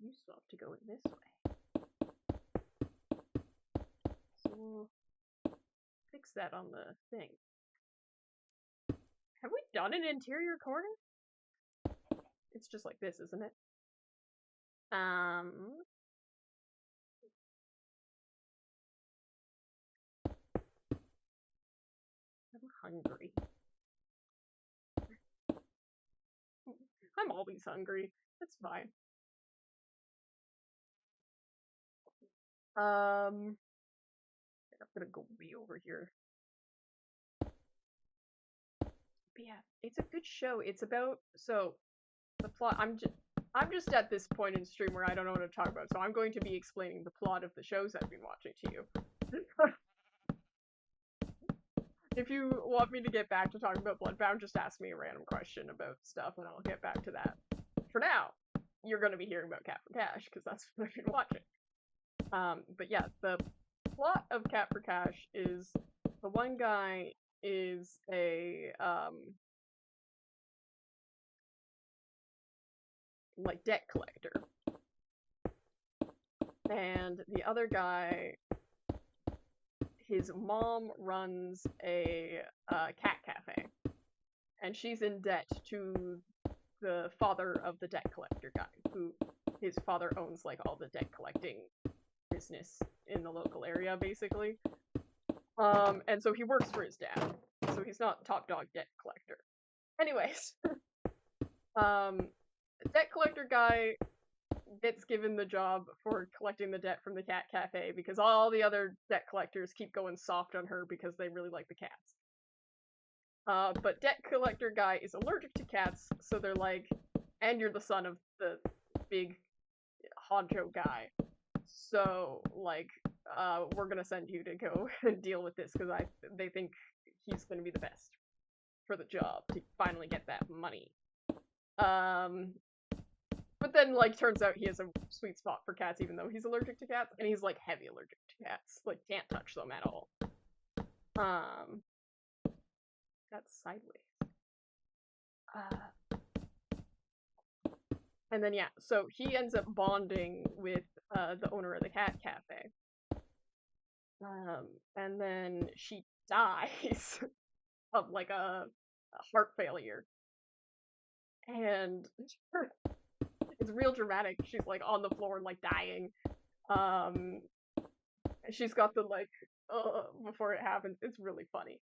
You still have to go in this way. So we'll fix that on the thing. Have we done an interior corner? It's just like this, isn't it? I'm hungry. I'm always hungry. It's fine. I'm gonna go way over here. But yeah, it's a good show. It's about the plot. I'm just at this point in stream where I don't know what to talk about, so I'm going to be explaining the plot of the shows I've been watching to you. If you want me to get back to talking about Bloodbound, just ask me a random question about stuff and I'll get back to that. For now, you're going to be hearing about Cat for Cash because that's what I've been watching. But yeah, the plot of Cat for Cash is the one guy is a like debt collector, and the other guy, his mom runs a cat cafe, and she's in debt to the father of the debt collector guy, who his father owns like all the debt collecting business in the local area, basically. And so he works for his dad, so he's not top dog debt collector. Anyways, the debt collector guy gets given the job for collecting the debt from the cat cafe because all the other debt collectors keep going soft on her because they really like the cats. But debt collector guy is allergic to cats, so they're like, and you're the son of the big honcho guy, so like, we're gonna send you to go and deal with this because they think he's gonna be the best for the job to finally get that money. But then, like, turns out he has a sweet spot for cats, even though he's allergic to cats, and he's, like, heavy allergic to cats. Like, can't touch them at all. That's sideways. And then, yeah, so he ends up bonding with, the owner of the cat cafe. And then she dies of, like, a heart failure. And it's real dramatic. She's like on the floor, like dying. She's got the like before it happens. It's really funny.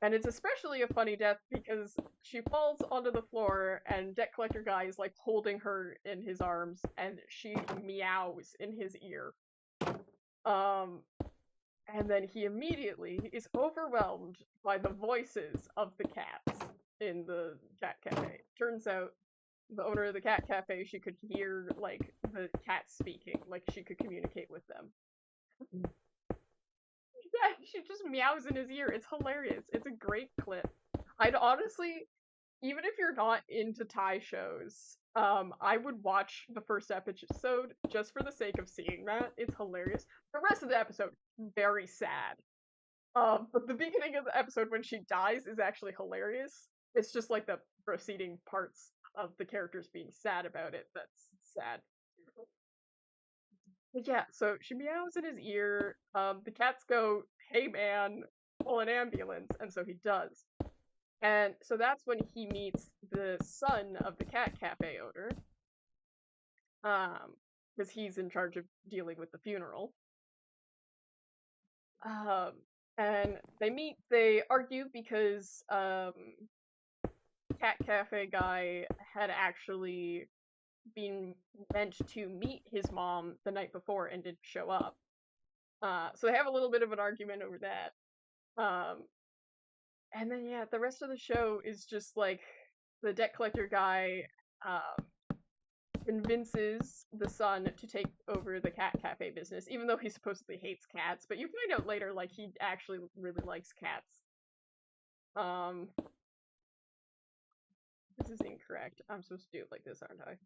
And it's especially a funny death because she falls onto the floor and debt collector guy is like holding her in his arms and she meows in his ear. And then he immediately is overwhelmed by the voices of the cats in the cat cafe. Turns out the owner of the cat cafe, she could hear like the cats speaking, like she could communicate with them. Yeah, she just meows in his ear. It's hilarious. It's a great clip. I'd honestly, even if you're not into Thai shows, I would watch the first episode just for the sake of seeing that. It's hilarious. The rest of the episode, very sad. But the beginning of the episode when she dies is actually hilarious. It's just like the preceding parts of the characters being sad about it that's sad. But yeah, so she meows in his ear. The cats go, "Hey man, call an ambulance," and so he does. And so that's when he meets the son of the cat cafe owner. Because he's in charge of dealing with the funeral. And they meet, they argue because cat cafe guy had actually been meant to meet his mom the night before and didn't show up. So they have a little bit of an argument over that. And then yeah, the rest of the show is just like the debt collector guy convinces the son to take over the cat cafe business, even though he supposedly hates cats, but you find out later like he actually really likes cats. This is incorrect. I'm supposed to do it like this, aren't I?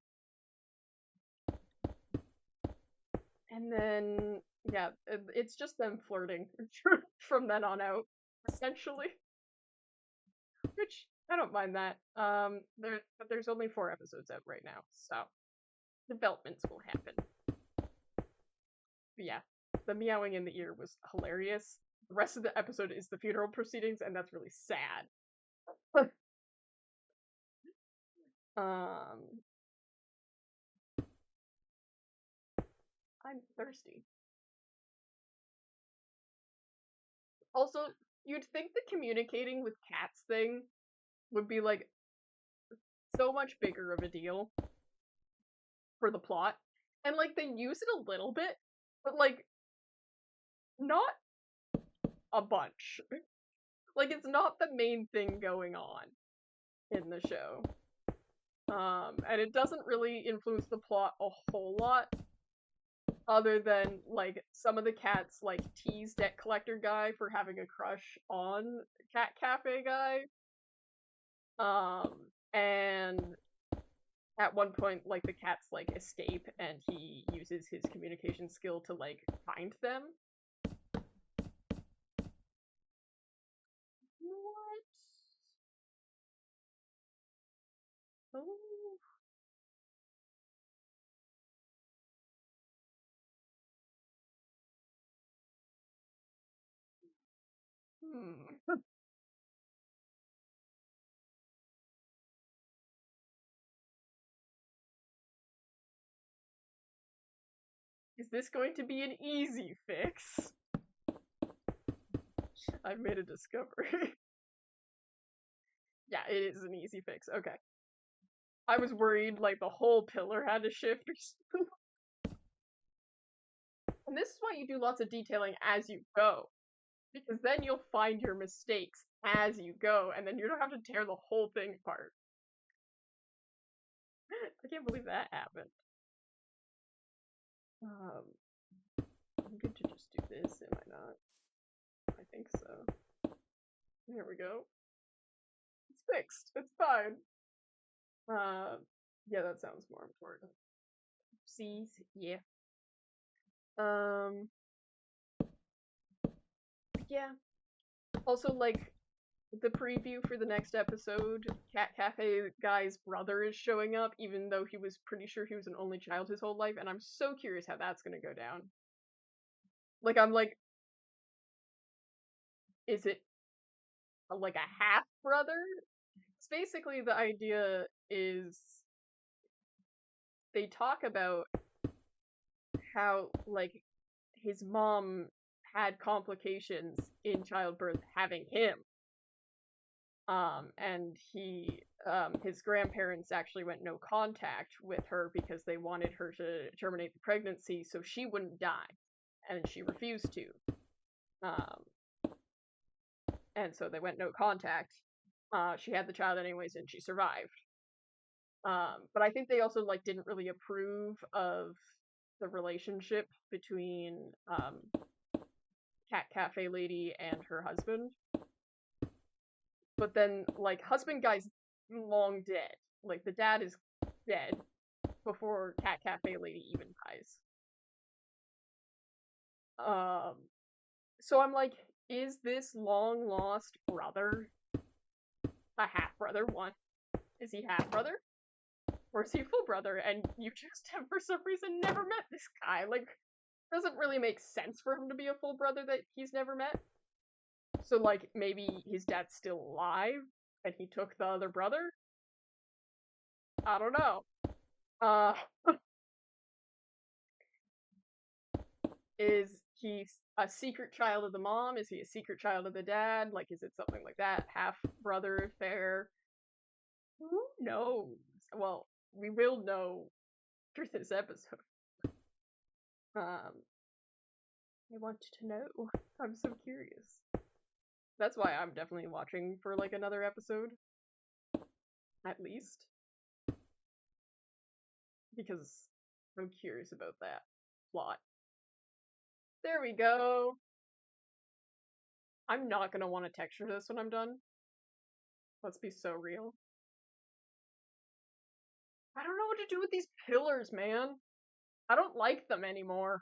And then, yeah, it's just them flirting from then on out, essentially. Which, I don't mind that. But there's only 4 episodes out right now, so developments will happen. But yeah, the meowing in the ear was hilarious. The rest of the episode is the funeral proceedings, and that's really sad. I'm thirsty. Also, you'd think the communicating with cats thing would be like so much bigger of a deal for the plot. And like they use it a little bit, but like not a bunch. Like it's not the main thing going on in the show. And it doesn't really influence the plot a whole lot, other than like some of the cats like tease debt collector guy for having a crush on cat cafe guy. And at one point, like the cats like escape, and he uses his communication skill to like find them. What? Oh. Hmm. Is this going to be an easy fix? I've made a discovery. Yeah, it is an easy fix. Okay. I was worried like the whole pillar had to shift or something. And this is why you do lots of detailing as you go. Because then you'll find your mistakes as you go, and then you don't have to tear the whole thing apart. I can't believe that happened. I'm good to just do this, am I not? I think so. There we go. It's fixed. It's fine. Yeah, that sounds more important. Oopsies. Yeah. Um, yeah. Also, like, the preview for the next episode, Cat Cafe guy's brother is showing up, even though he was pretty sure he was an only child his whole life, and I'm so curious how that's gonna go down. Like, I'm like, is it like a half brother? It's basically the idea is they talk about how, like, his mom had complications in childbirth having him. And his grandparents actually went no contact with her because they wanted her to terminate the pregnancy so she wouldn't die, and she refused to. Um, and so they went no contact. She had the child anyways, and she survived. But I think they also like didn't really approve of the relationship between Cat Cafe lady and her husband. But then, like, husband guy's long dead. Like, the dad is dead before Cat Cafe lady even dies. So I'm like, is this long lost brother a half brother? One, is he half brother? Or is he full brother? And you just have, for some reason, never met this guy. Like, doesn't really make sense for him to be a full brother that he's never met. So, like, maybe his dad's still alive and he took the other brother? I don't know. Uh, is he a secret child of the mom? Is he a secret child of the dad? Like, is it something like that? Half brother affair? Who knows? Well, we will know through this episode. I want to know. I'm so curious. That's why I'm definitely watching for like another episode. At least. Because I'm curious about that plot. There we go. I'm not gonna want to texture this when I'm done. Let's be so real. I don't know what to do with these pillars, man. I don't like them anymore.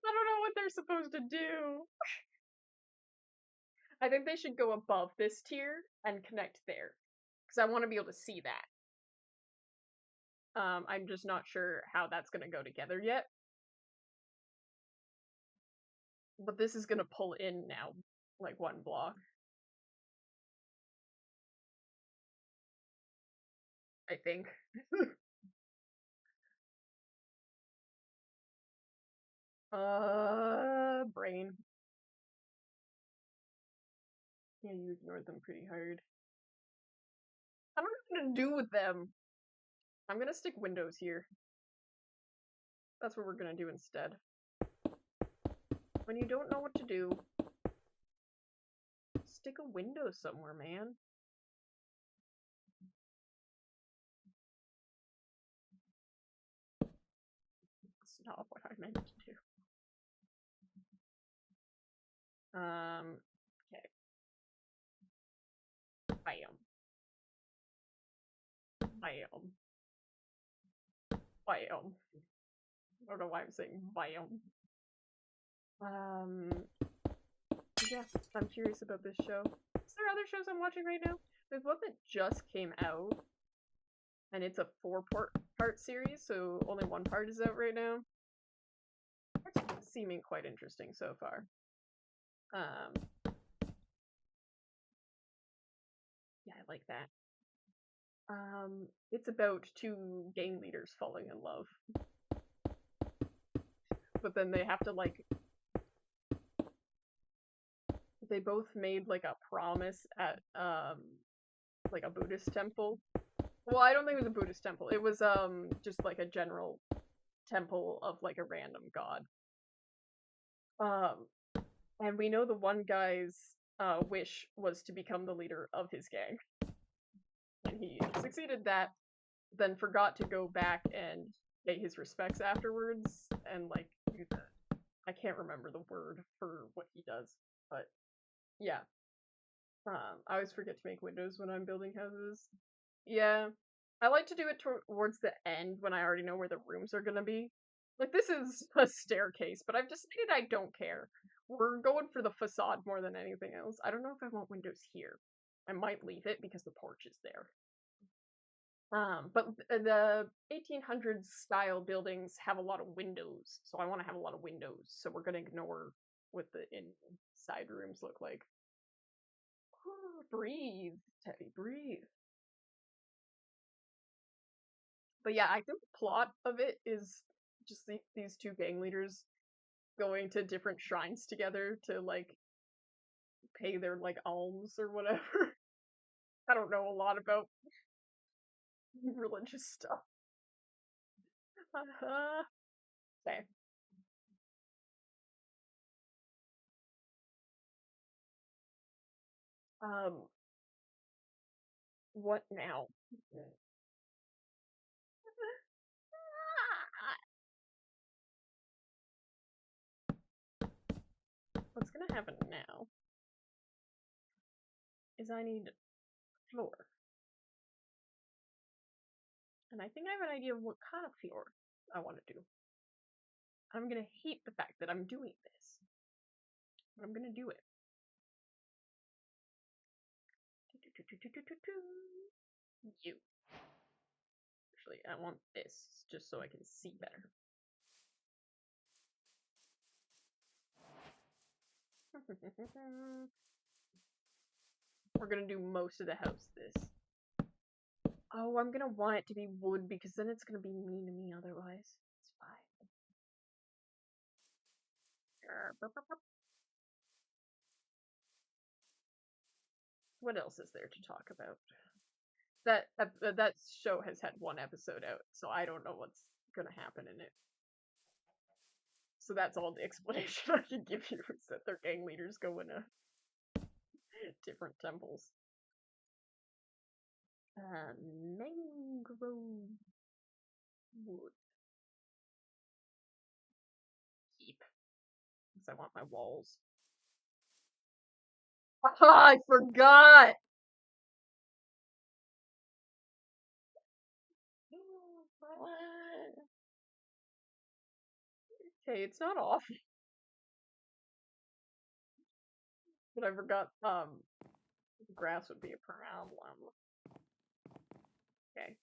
I don't know what they're supposed to do. I think they should go above this tier and connect there. Because I want to be able to see that. I'm just not sure how that's going to go together yet. But this is going to pull in now, like one block. I think. Brain. Yeah, you ignored them pretty hard. I don't know what to do with them. I'm gonna stick windows here. That's what we're gonna do instead. When you don't know what to do, stick a window somewhere, man. That's not what I meant to do. Okay. Bam. Bam. Bam. I don't know why I'm saying bam. Yeah, I'm curious about this show. Is there other shows I'm watching right now? There's one that just came out, and it's a four-part series, so only one part is out right now. It's seeming quite interesting so far. Yeah, I like that. It's about two gang leaders falling in love, but then they have to they both made like a promise at like a Buddhist temple. Well, I don't think it was a Buddhist temple. It was just like a general temple of like a random god. Um, and we know the one guy's wish was to become the leader of his gang, and he succeeded that. Then forgot to go back and pay his respects afterwards, and like I can't remember the word for what he does, but yeah. I always forget to make windows when I'm building houses. Yeah. I like to do it towards the end when I already know where the rooms are gonna be. Like, this is a staircase, but I've decided I don't care. We're going for the facade more than anything else. I don't know if I want windows here. I might leave it because the porch is there. But the 1800s style buildings have a lot of windows, so I want to have a lot of windows. So we're gonna ignore what the inside rooms look like. Breathe, Teddy, breathe. But yeah, I think the plot of it is just these two gang leaders going to different shrines together to like pay their like alms or whatever. I don't know a lot about religious stuff. Okay. Um, what now? What's gonna happen now is I need floor. And I think I have an idea of what kind of floor I want to do. I'm gonna hate the fact that I'm doing this. But I'm gonna do it. You. Actually, I want this just so I can see better. We're gonna do most of the house this. Oh, I'm gonna want it to be wood because then it's gonna be mean to me otherwise. It's fine. What else is there to talk about? That show has had one episode out, so I don't know what's gonna happen in it. So that's all the explanation I can give you is that their gang leaders go in different temples. Mangrove wood. Keep. Because I want my walls. I forgot! Okay, it's not off. But I forgot, grass would be a problem. Okay.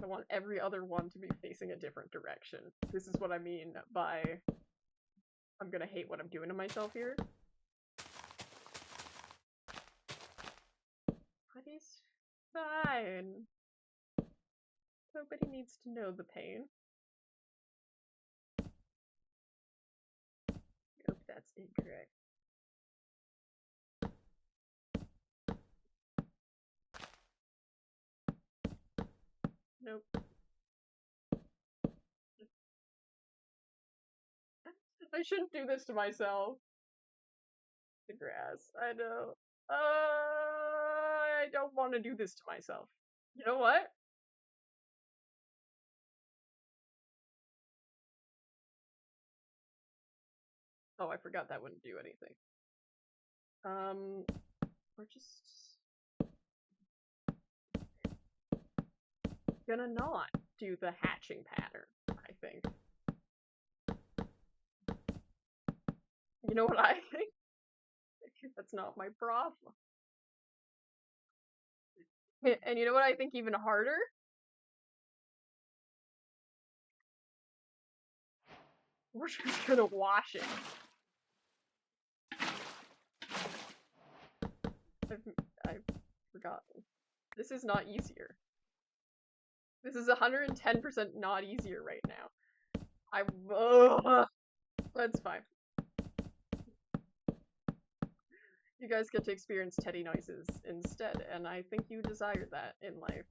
I want every other one to be facing a different direction. This is what I mean by I'm gonna hate what I'm doing to myself here. But it's fine. Nobody needs to know the pain. Nope, that's incorrect. Nope. I shouldn't do this to myself. The grass. I know. I don't want to do this to myself. You know what? Oh, I forgot that wouldn't do anything. We're just gonna not do the hatching pattern, I think. You know what I think? That's not my problem. And you know what I think even harder? We're just gonna wash it. I've forgotten. This is not easier. This is 110% not easier right now. That's fine. You guys get to experience teddy noises instead, and I think you desire that in life.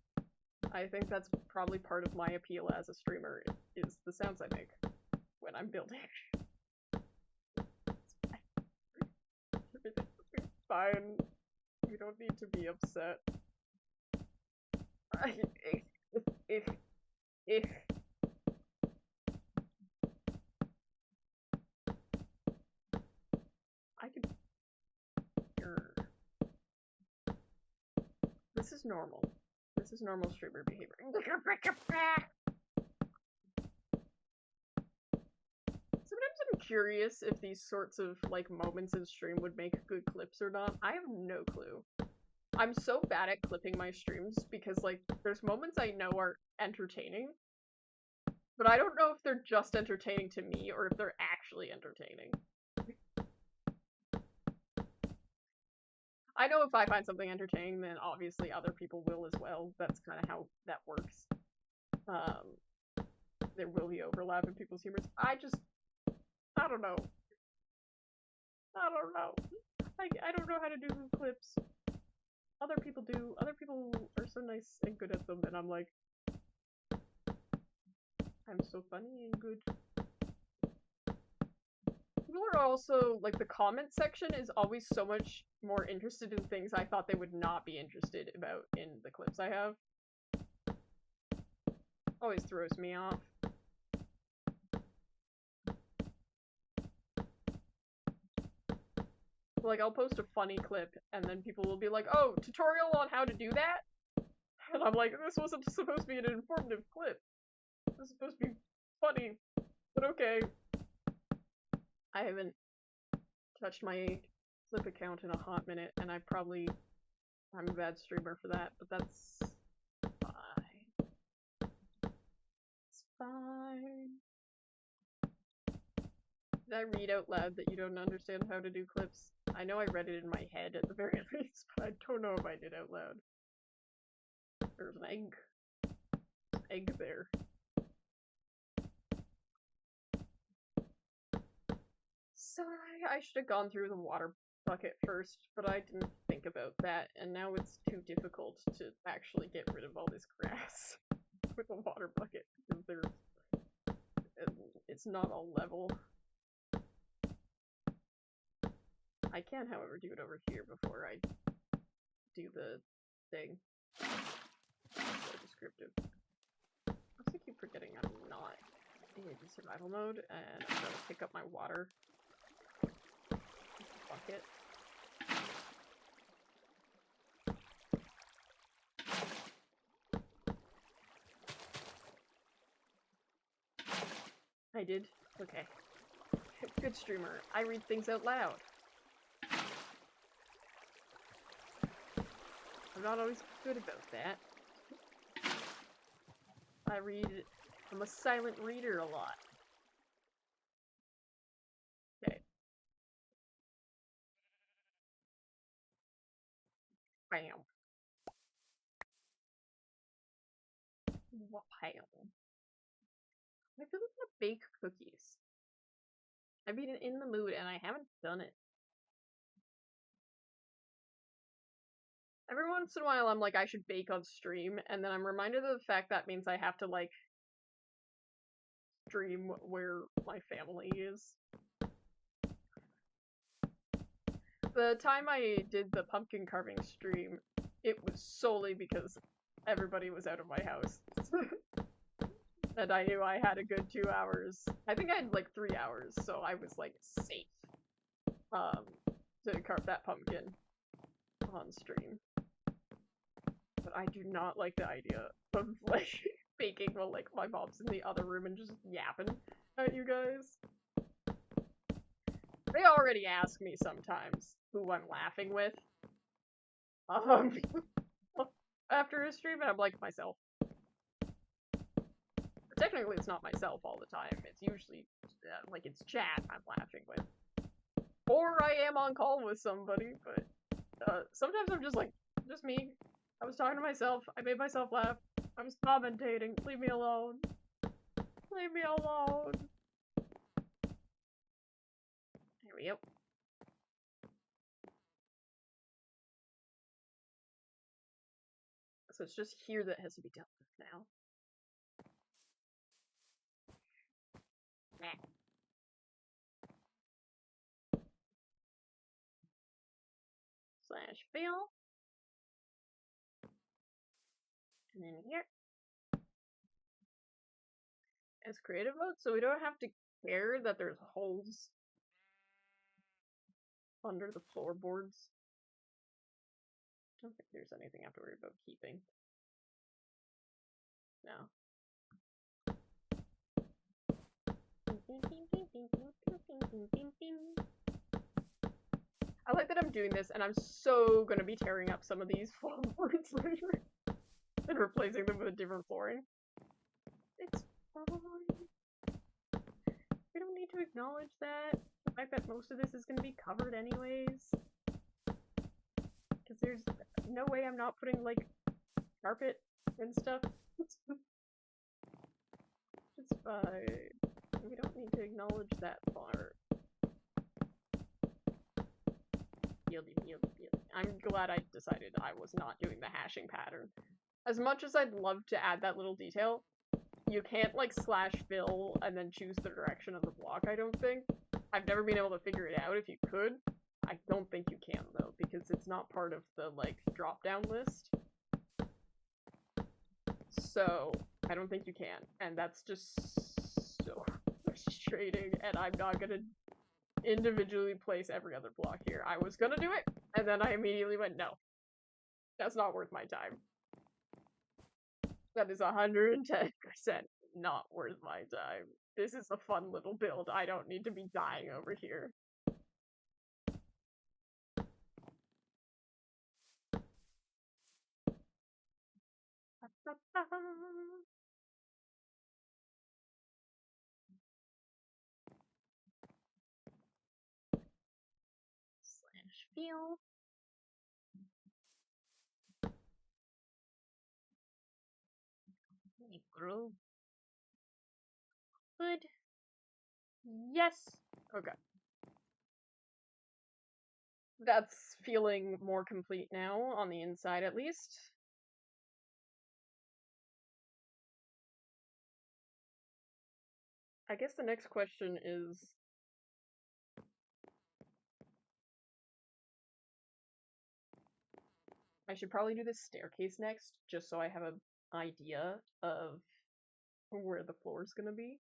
I think that's probably part of my appeal as a streamer, is the sounds I make when I'm building. It's fine. You don't need to be upset. I could. This is normal. This is normal streamer behavior. Sometimes I'm curious if these sorts of like moments in stream would make good clips or not. I have no clue. I'm so bad at clipping my streams because like there's moments I know are entertaining, but I don't know if they're just entertaining to me or if they're actually entertaining. I know if I find something entertaining, then obviously other people will as well. That's kind of how that works. There will be overlap in people's humors. I don't know. I don't know. I don't know how to do clips. Other people do. Other people are so nice and good at them, and I'm like, I'm so funny and good. People are also, like, the comment section is always so much more interested in things I thought they would not be interested about in the clips I have. Always throws me off. Like, I'll post a funny clip, and then people will be like, oh, tutorial on how to do that? And I'm like, this wasn't supposed to be an informative clip. This was supposed to be funny, but okay. I haven't touched my clip account in a hot minute, and I'm a bad streamer for that, but that's fine. It's fine. Did I read out loud that you don't understand how to do clips? I know I read it in my head at the very least, but I don't know if I did out loud. There's an egg. Egg there. Sorry, I should have gone through the water bucket first, but I didn't think about that, and now it's too difficult to actually get rid of all this grass with a water bucket, because it's not all level. I can, however, do it over here before I do the thing. So descriptive. I also keep forgetting I'm not in survival mode, and I'm gonna pick up my water bucket. I did? Okay. Good streamer. I read things out loud. I'm not always good about that. I'm a silent reader a lot. Okay. Bam. Bam. I feel like I'm gonna bake cookies. I've been in the mood and I haven't done it. Every once in a while, I'm like, I should bake on stream, and then I'm reminded of the fact that means I have to, like, stream where my family is. The time I did the pumpkin carving stream, it was solely because everybody was out of my house. And I knew I had a good 2 hours. I think I had like 3 hours, so I was like safe to carve that pumpkin on stream. But I do not like the idea of like baking while like my mom's in the other room and just yapping at you guys. They already ask me sometimes who I'm laughing with. After a stream, and I'm like, myself. Technically, it's not myself all the time. It's usually, like, it's chat I'm laughing with. Or I am on call with somebody, but sometimes I'm just like, just me. I was talking to myself. I made myself laugh. I was commentating. Leave me alone. Leave me alone. Here we go. So it's just here that has to be dealt with now. Slash fill. And then here. As creative mode, so we don't have to care that there's holes under the floorboards. I don't think there's anything I have to worry about keeping. No. I like that I'm doing this, and I'm so gonna be tearing up some of these floorboards later and replacing them with a different flooring. It's fine. We don't need to acknowledge that. The fact that most of this is gonna be covered anyways. Because there's no way I'm not putting, like, carpet and stuff. It's fine. We don't need to acknowledge that part. I'm glad I decided I was not doing the hashing pattern. As much as I'd love to add that little detail, you can't like slash fill and then choose the direction of the block, I don't think. I've never been able to figure it out if you could. I don't think you can though, because it's not part of the like drop-down list. So I don't think you can, and that's just so frustrating, and I'm not gonna individually place every other block here. I was gonna do it, and then I immediately went, no. That's not worth my time. That is 110% not worth my time. This is a fun little build. I don't need to be dying over here. Slash feel. Grow. Good. Yes. Okay. That's feeling more complete now, on the inside at least. I guess the next question is, I should probably do this staircase next, just so I have an idea of where the floor is gonna be.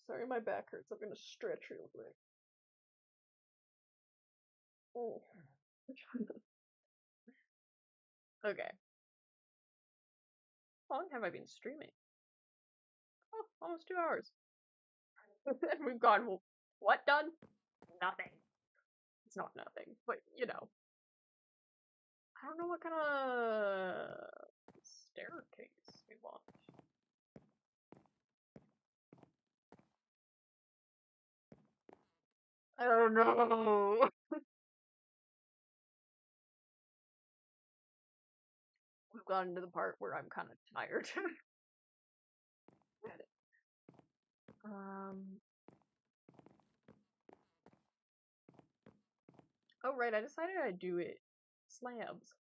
Sorry, my back hurts. I'm gonna stretch real quick. Oh. Okay. How long have I been streaming? Oh, almost 2 hours. We've gone, well, what done? Nothing. It's not nothing, but you know. I don't know what kind of staircase we want. I don't know. We've gotten to the part where I'm kind of tired. um, Oh, right, I decided I'd do it slabs.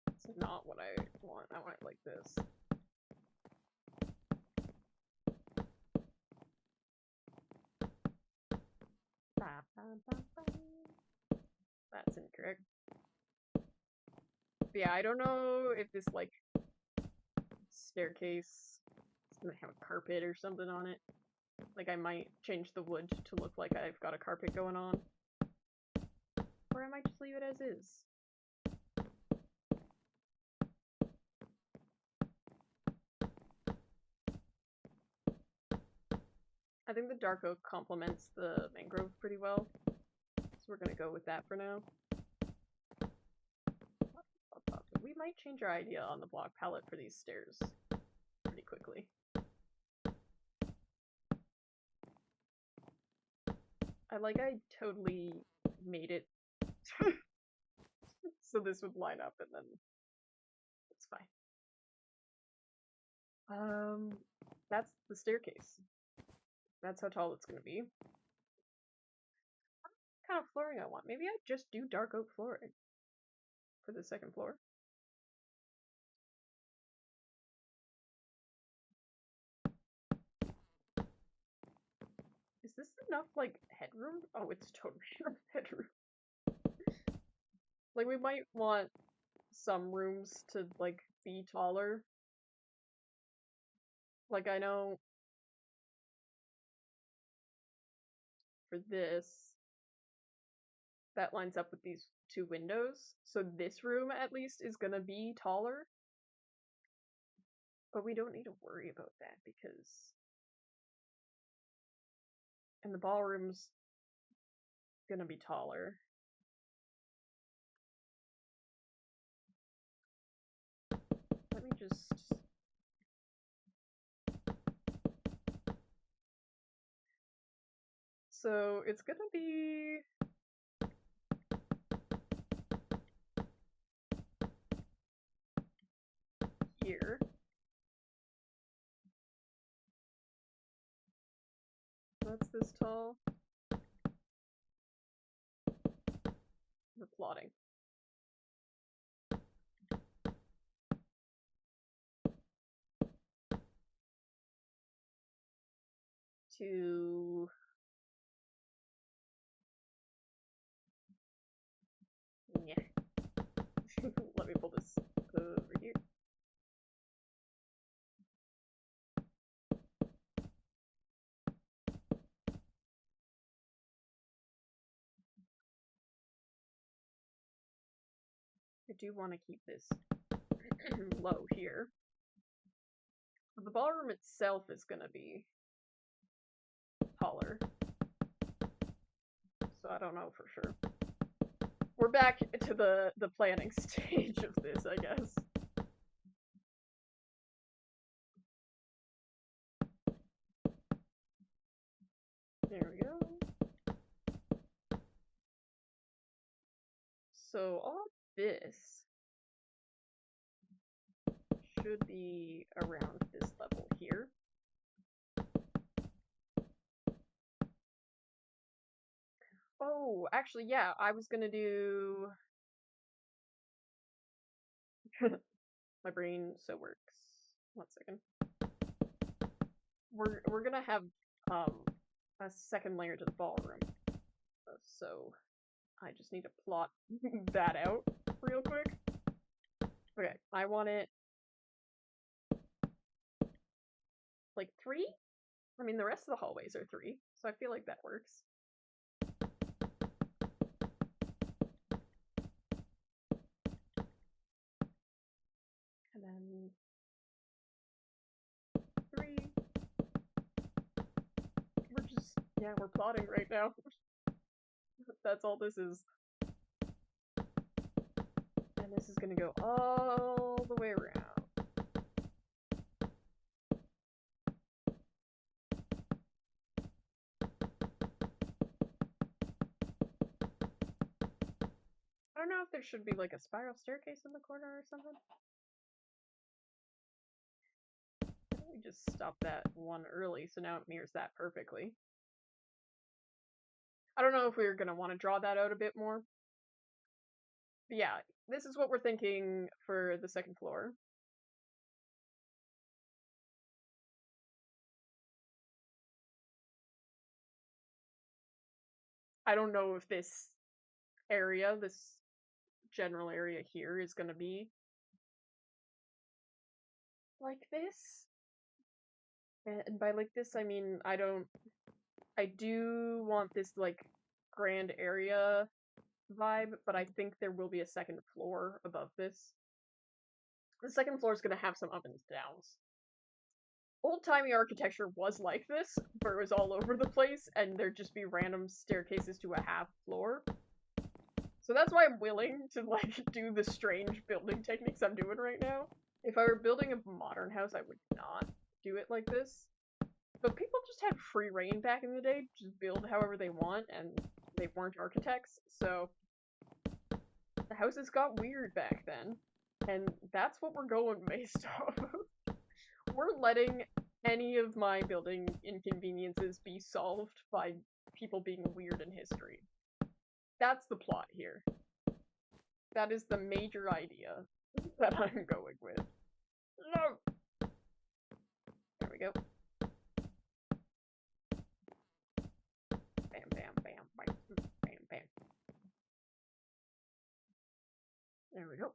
It's not what I want. I want it like this. That's incorrect. But yeah, I don't know if this, like, staircase is gonna have a carpet or something on it. Like, I might change the wood to look like I've got a carpet going on. Or I might just leave it as is. I think the dark oak complements the mangrove pretty well, so we're gonna go with that for now. We might change our idea on the block palette for these stairs pretty quickly. I totally made it so this would line up and then it's fine. That's the staircase. That's how tall it's gonna be. What kind of flooring I want? Maybe I just do dark oak flooring for the second floor. Is this enough, like, headroom? Oh, it's totally enough headroom. Like, we might want some rooms to, like, be taller. Like, I know for this, that lines up with these two windows, so this room, at least, is gonna be taller. But we don't need to worry about that, because... And the ballroom's gonna be taller. Let me just... So, it's gonna be... here. That's this tall. We're plotting. To... Yeah. Let me pull this over here. I do want to keep this low here. But the ballroom itself is going to be taller. So I don't know for sure. We're back to the planning stage of this, I guess. There we go. So all of this should be around this level here. Oh, actually, yeah, I was gonna do... My brain so works. 1 second. We're gonna have a second layer to the ballroom. So I just need to plot that out real quick. Okay, I want it like 3? I mean, the rest of the hallways are 3, so I feel like that works. And then 3. We're just, yeah, we're plotting right now. That's all this is. And this is gonna go all the way around. I don't know if there should be like a spiral staircase in the corner or something. We just stopped that one early, so now it mirrors that perfectly. I don't know if we're gonna want to draw that out a bit more. But yeah, this is what we're thinking for the second floor. I don't know if this area, this general area here, is gonna be like this. And by like this, I mean I do want this like grand area vibe, but I think there will be a second floor above this. The second floor is gonna have some up and downs. Old-timey architecture was like this, where it was all over the place, and there'd just be random staircases to a half floor. So that's why I'm willing to, like, do the strange building techniques I'm doing right now. If I were building a modern house, I would not do it like this. But people just had free reign back in the day, just build however they want, and they weren't architects, so the houses got weird back then. And that's what we're going based off of. We're letting any of my building inconveniences be solved by people being weird in history. That's the plot here. That is the major idea that I'm going with. No! There we go. Bam, bam, bam, bam, bam, bam. There we go.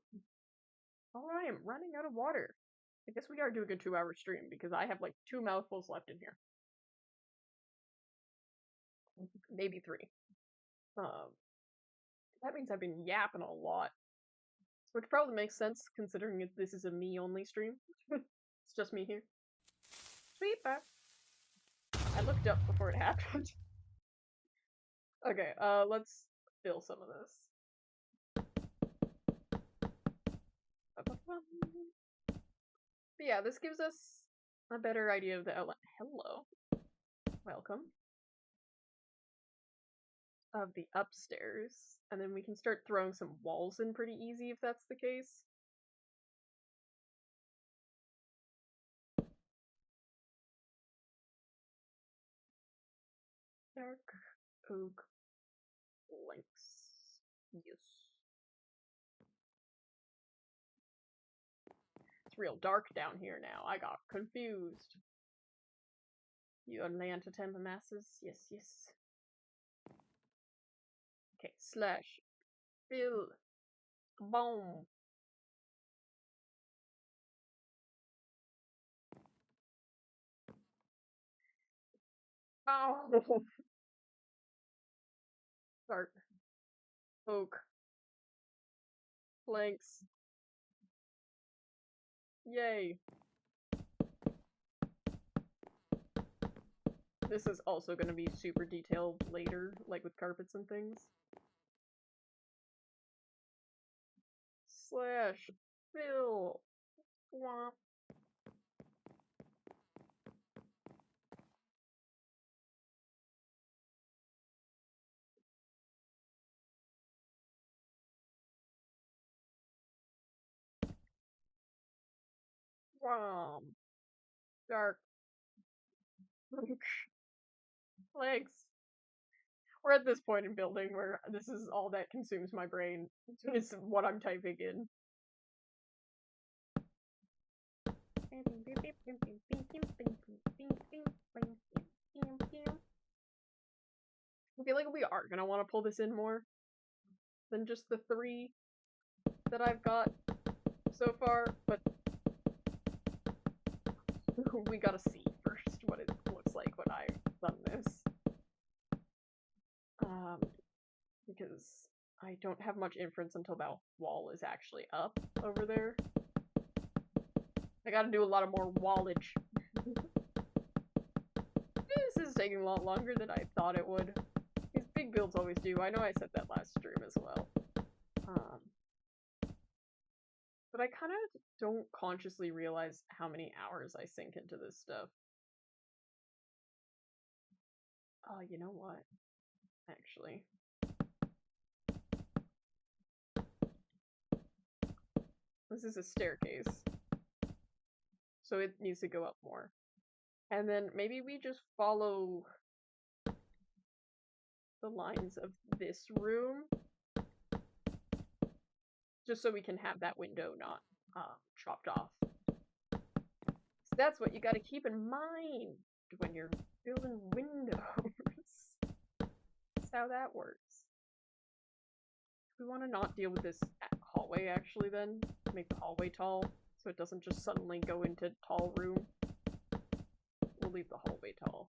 Oh, I am running out of water. I guess we are doing a 2-hour stream because I have like 2 mouthfuls left in here. Maybe 3. That means I've been yapping a lot. Which probably makes sense considering this is a me-only stream. It's just me here. Sweet back. I looked up before it happened. Okay, let's fill some of this. But yeah, this gives us a better idea of the outline. Hello. Welcome. Of the upstairs. And then we can start throwing some walls in pretty easy if that's the case. Dark oak planks. Yes. It's real dark down here now. I got confused. You Atlanta Temple masses? Yes, yes. Okay, slash. Fill. Boom. Oh! Dark oak planks. Yay. This is also going to be super detailed later, like with carpets and things. Slash fill swamp. Swamp. Dark. Legs. We're at this point in building where this is all that consumes my brain. It's what I'm typing in. I feel like we are gonna want to pull this in more than just the 3 that I've got so far, but we gotta see first what it looks like when I've done this. Because I don't have much inference until that wall is actually up over there. I gotta do a lot of more wallage. This is taking a lot longer than I thought it would. These big builds always do. I know I said that last stream as well. But I kind of don't consciously realize how many hours I sink into this stuff. Oh, you know what? Actually. This is a staircase. So it needs to go up more. And then maybe we just follow the lines of this room. Just so we can have that window not chopped off. So that's what you gotta keep in mind when you're building windows. That's how that works. We want to not deal with this hallway, actually, then. Make the hallway tall, so it doesn't just suddenly go into tall room. We'll leave the hallway tall.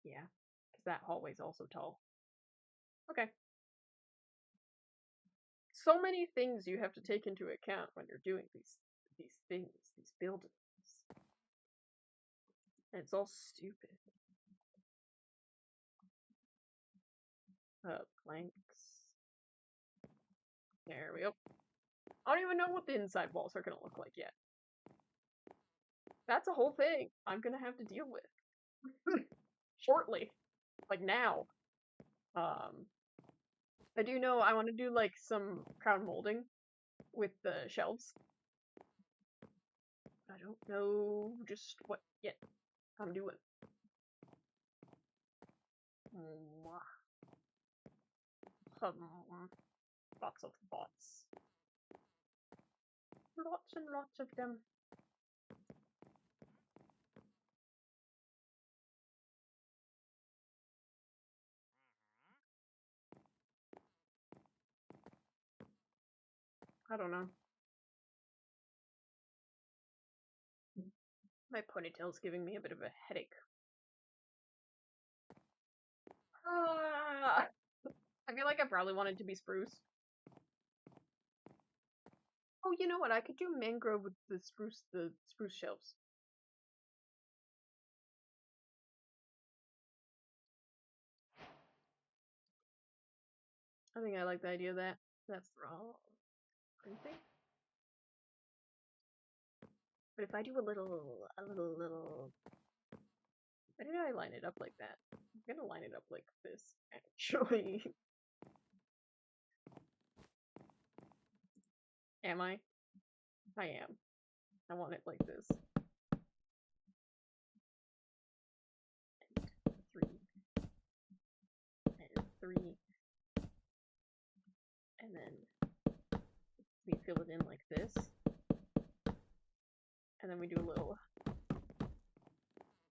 Yeah, because that hallway's also tall. Okay. So many things you have to take into account when you're doing these things, these buildings. And it's all stupid. Planks. There we go. I don't even know what the inside walls are gonna look like yet. That's a whole thing I'm gonna have to deal with. Shortly. Like now. I do know I want to do like some crown molding with the shelves. I don't know just what yet I'm doing. Lots of thoughts. Lots and lots of them. I don't know. My ponytail's giving me a bit of a headache. I feel like I probably wanted to be spruce. Oh, you know what? I could do mangrove with the spruce shelves. I think I like the idea of that. That's wrong. Anything? But if I do a little, why did I line it up like that? I'm gonna line it up like this, actually. Am I? I am. I want it like this. And 3. And 3. And then we fill it in like this. And then we do a little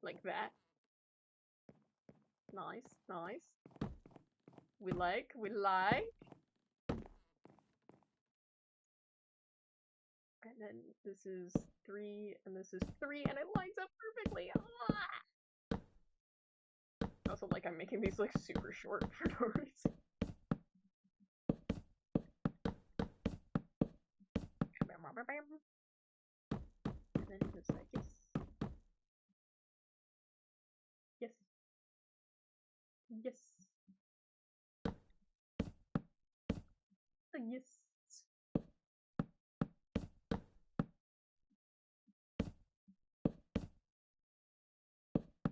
like that. Nice, nice. We like. And then this is 3, and this is 3, and it lines up perfectly. Ah! I also like I'm making these like super short for no reason. And then it's like yes. Yes. Yes. Yes.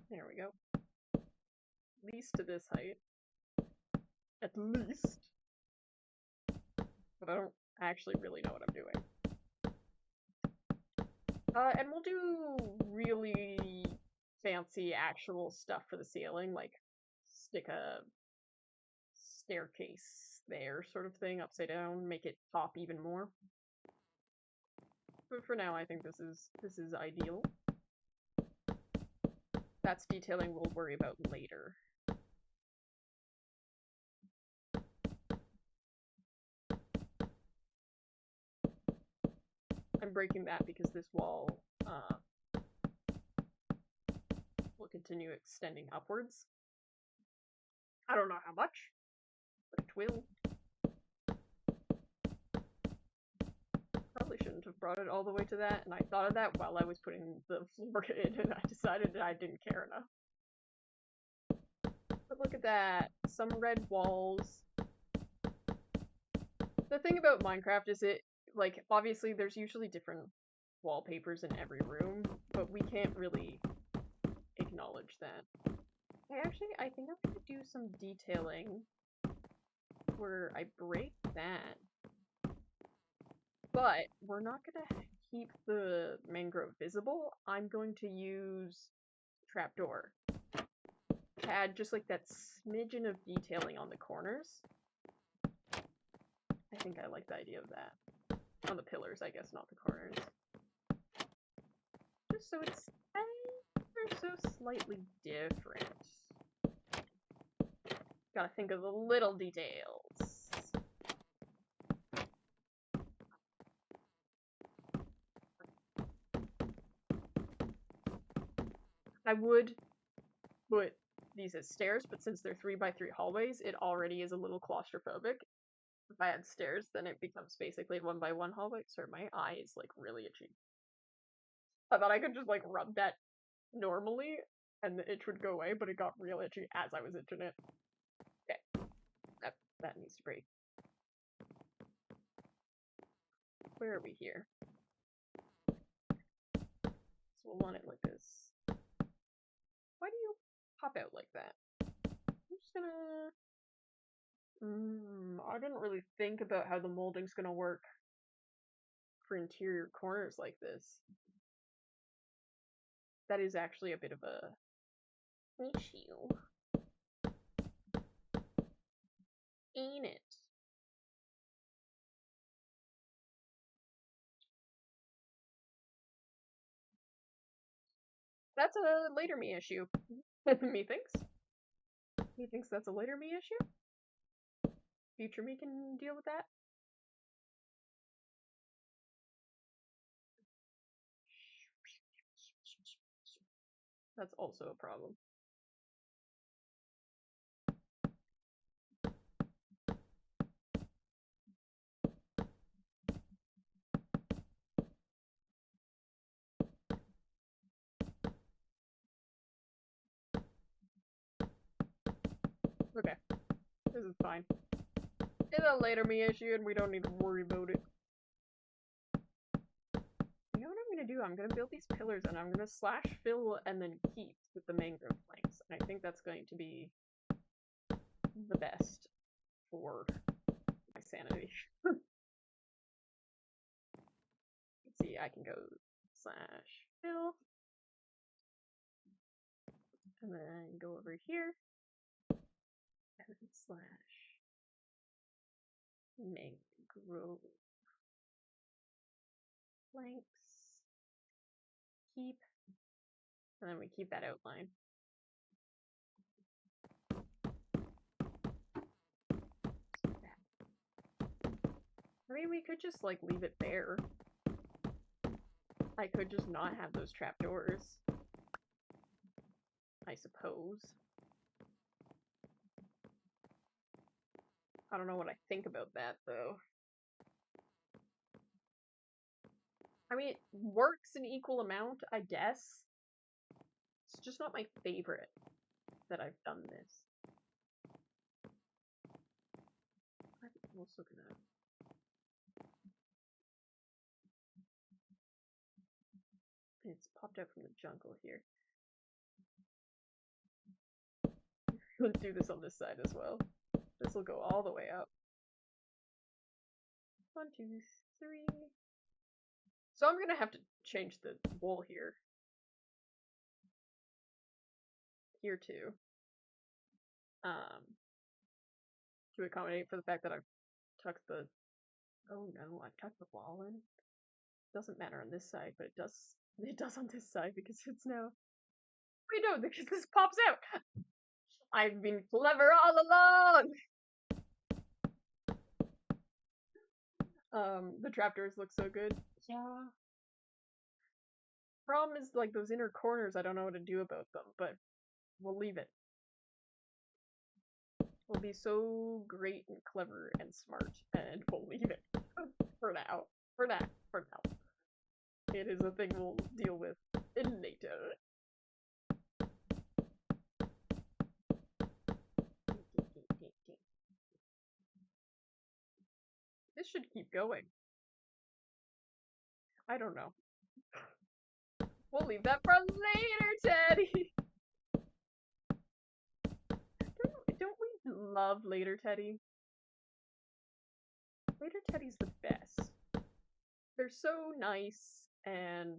There we go. At least to this height. At least. But I don't actually really know what I'm doing. And we'll do really fancy actual stuff for the ceiling, like stick a staircase there sort of thing, upside down, make it pop even more. But for now, I think this is ideal. That's detailing we'll worry about later. I'm breaking that because this wall will continue extending upwards. I don't know how much, but it will. Probably shouldn't have brought it all the way to that, and I thought of that while I was putting the floor in, and I decided that I didn't care enough. But look at that. Some red walls. The thing about Minecraft is like, obviously there's usually different wallpapers in every room, but we can't really acknowledge that. I think I'm gonna do some detailing where I break that. But we're not gonna keep the mangrove visible. I'm going to use trapdoor to add just like that smidgen of detailing on the corners. I think I like the idea of that. On the pillars, I guess, not the corners. Just so it's ever so slightly different. Gotta think of the little details. I would put these as stairs, but since they're 3x3 hallways, it already is a little claustrophobic. If I add stairs, then it becomes basically 1x1 hallway. Sorry, my eye is like really itchy. I thought I could just like rub that normally and the itch would go away, but it got real itchy as I was itching it. Okay, that needs to break. Where are we here? So we'll want it like this. Why do you pop out like that? I'm just gonna... I didn't really think about how the molding's gonna work for interior corners like this. That is actually a bit of a issue. Ain't it? That's a later me issue. Methinks that's a later me issue? Future me can deal with that? That's also a problem. Okay, this is fine. It's a later me issue and we don't need to worry about it. You know what I'm gonna do? I'm gonna build these pillars and I'm gonna slash fill and then keep with the mangrove planks. And I think that's going to be the best for my sanity. Let's see, I can go slash fill. And then go over here. And then slash mangrove planks. Keep. And then we keep that outline. I mean, we could just, like, leave it bare. I could just not have those trapdoors. I suppose. I don't know what I think about that, though. I mean, it works an equal amount, I guess. It's just not my favorite that I've done this. I'm also gonna... It's popped out from the jungle here. Let's do this on this side as well. This will go all the way up. 1, 2, 3. So I'm gonna have to change the wool here. Here too. To accommodate for the fact that I've tucked the... Oh no, I've tucked the wall in. Doesn't matter on this side, but it does on this side because it's now... Wait, no, because this pops out! I've been clever all along! The trapdoors look so good. Yeah. Problem is, like, those inner corners, I don't know what to do about them, but we'll leave it. We'll be so great and clever and smart, and we'll leave it. For now. For now. It is a thing we'll deal with later. This should keep going. I don't know. We'll leave that for later, Teddy! Don't we love later, Teddy? Later Teddy's the best. They're so nice and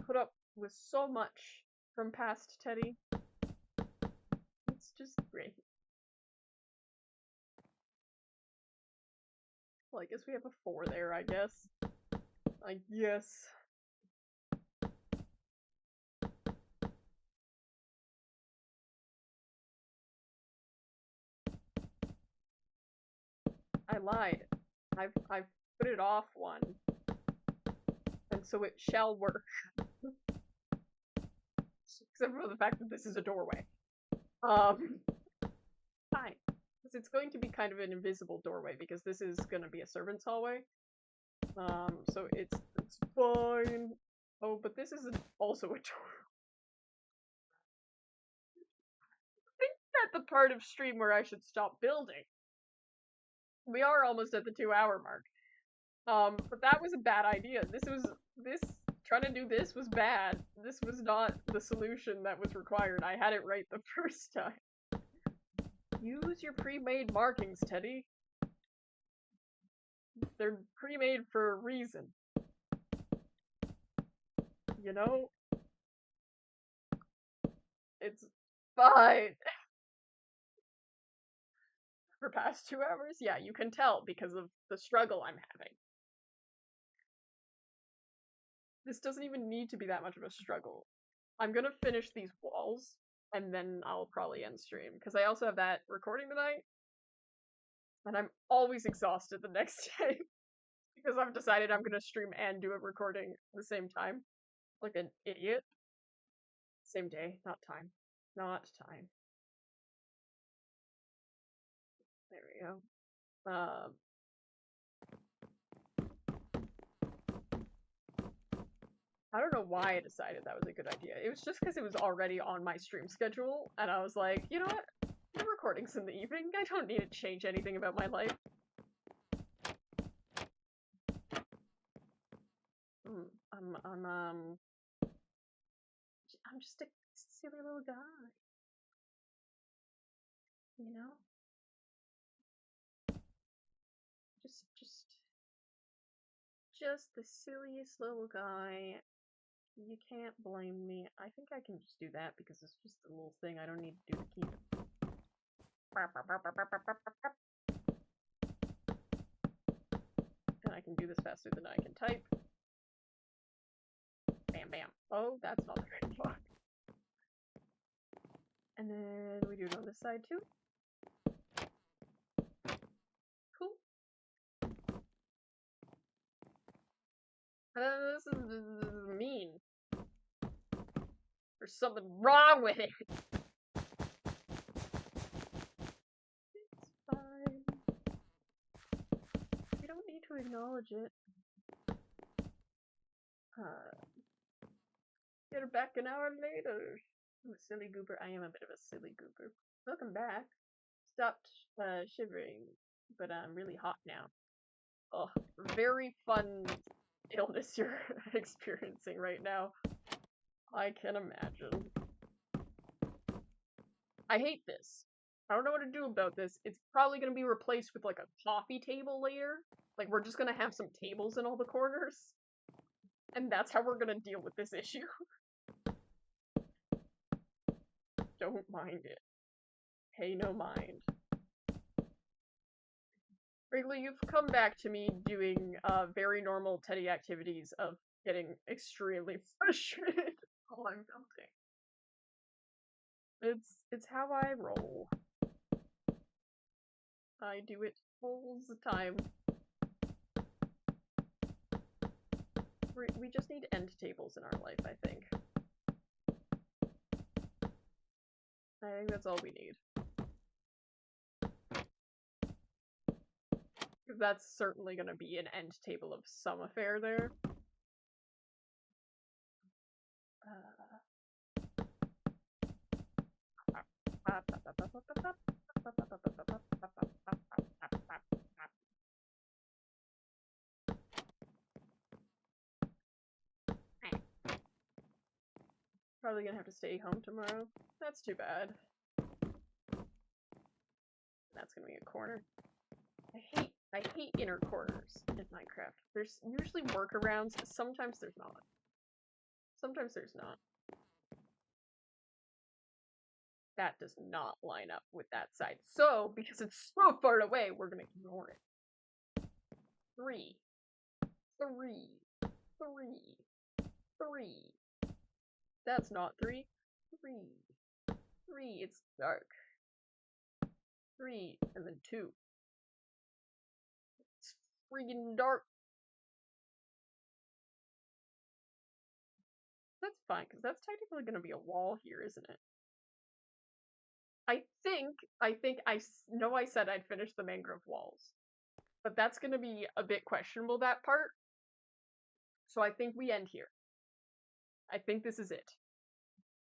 put up with so much from past Teddy. It's just great. Well, I guess we have a 4 there, I guess. I lied. I've put it off one. And so it shall work. Except for the fact that this is a doorway. Fine. Because it's going to be kind of an invisible doorway, because this is going to be a servant's hallway. So it's fine. Oh, but this is also a door. I think that's the part of stream where I should stop building. We are almost at the 2-hour mark. But that was a bad idea. Trying to do this was bad. This was not the solution that was required. I had it right the first time. Use your pre-made markings, Teddy. They're pre-made for a reason. You know? It's fine. For past 2 hours? Yeah, you can tell because of the struggle I'm having. This doesn't even need to be that much of a struggle. I'm gonna finish these walls, and then I'll probably end stream, because I also have that recording tonight, and I'm always exhausted the next day, because I've decided I'm gonna stream and do a recording at the same time, like an idiot. Same day, not time. Not time. There we go. I don't know why I decided that was a good idea. It was just because it was already on my stream schedule, and I was like, you know what? The recording's in the evening. I don't need to change anything about my life. I'm just a silly little guy. You know? Just the silliest little guy. You can't blame me. I think I can just do that because it's just a little thing I don't need to do to keep it. And I can do this faster than I can type. Bam, bam. Oh, that's not the right block. And then we do it on this side too. Cool. This is mean. There's something wrong with it. It's fine. We don't need to acknowledge it. Get her back an hour later. I'm a silly goober. I am a bit of a silly goober. Welcome back. Stopped shivering, but I'm really hot now. Oh, very fun illness you're experiencing right now. I can imagine. I hate this. I don't know what to do about this. It's probably going to be replaced with like a coffee table later. Like we're just going to have some tables in all the corners. And that's how we're going to deal with this issue. Don't mind it. Pay no mind. Wrigley, you've come back to me doing very normal Teddy activities of getting extremely frustrated while I'm building. It's how I roll. I do it all the time. We just need end tables in our life, I think. I think that's all we need. Because that's certainly going to be an end table of some affair there. Probably gonna have to stay home tomorrow. That's too bad. That's gonna be a corner. I hate inner corners in Minecraft. There's usually workarounds. Sometimes there's not. Sometimes there's not. That does not line up with that side. So, because it's so far away, we're gonna ignore it. 3, 3, 3, 3. That's not 3. 3. 3, it's dark. 3, and then 2. It's freaking dark. That's fine, because that's technically gonna be a wall here, isn't it? I know I said I'd finish the mangrove walls, but that's gonna be a bit questionable, that part. So I think we end here. I think this is it.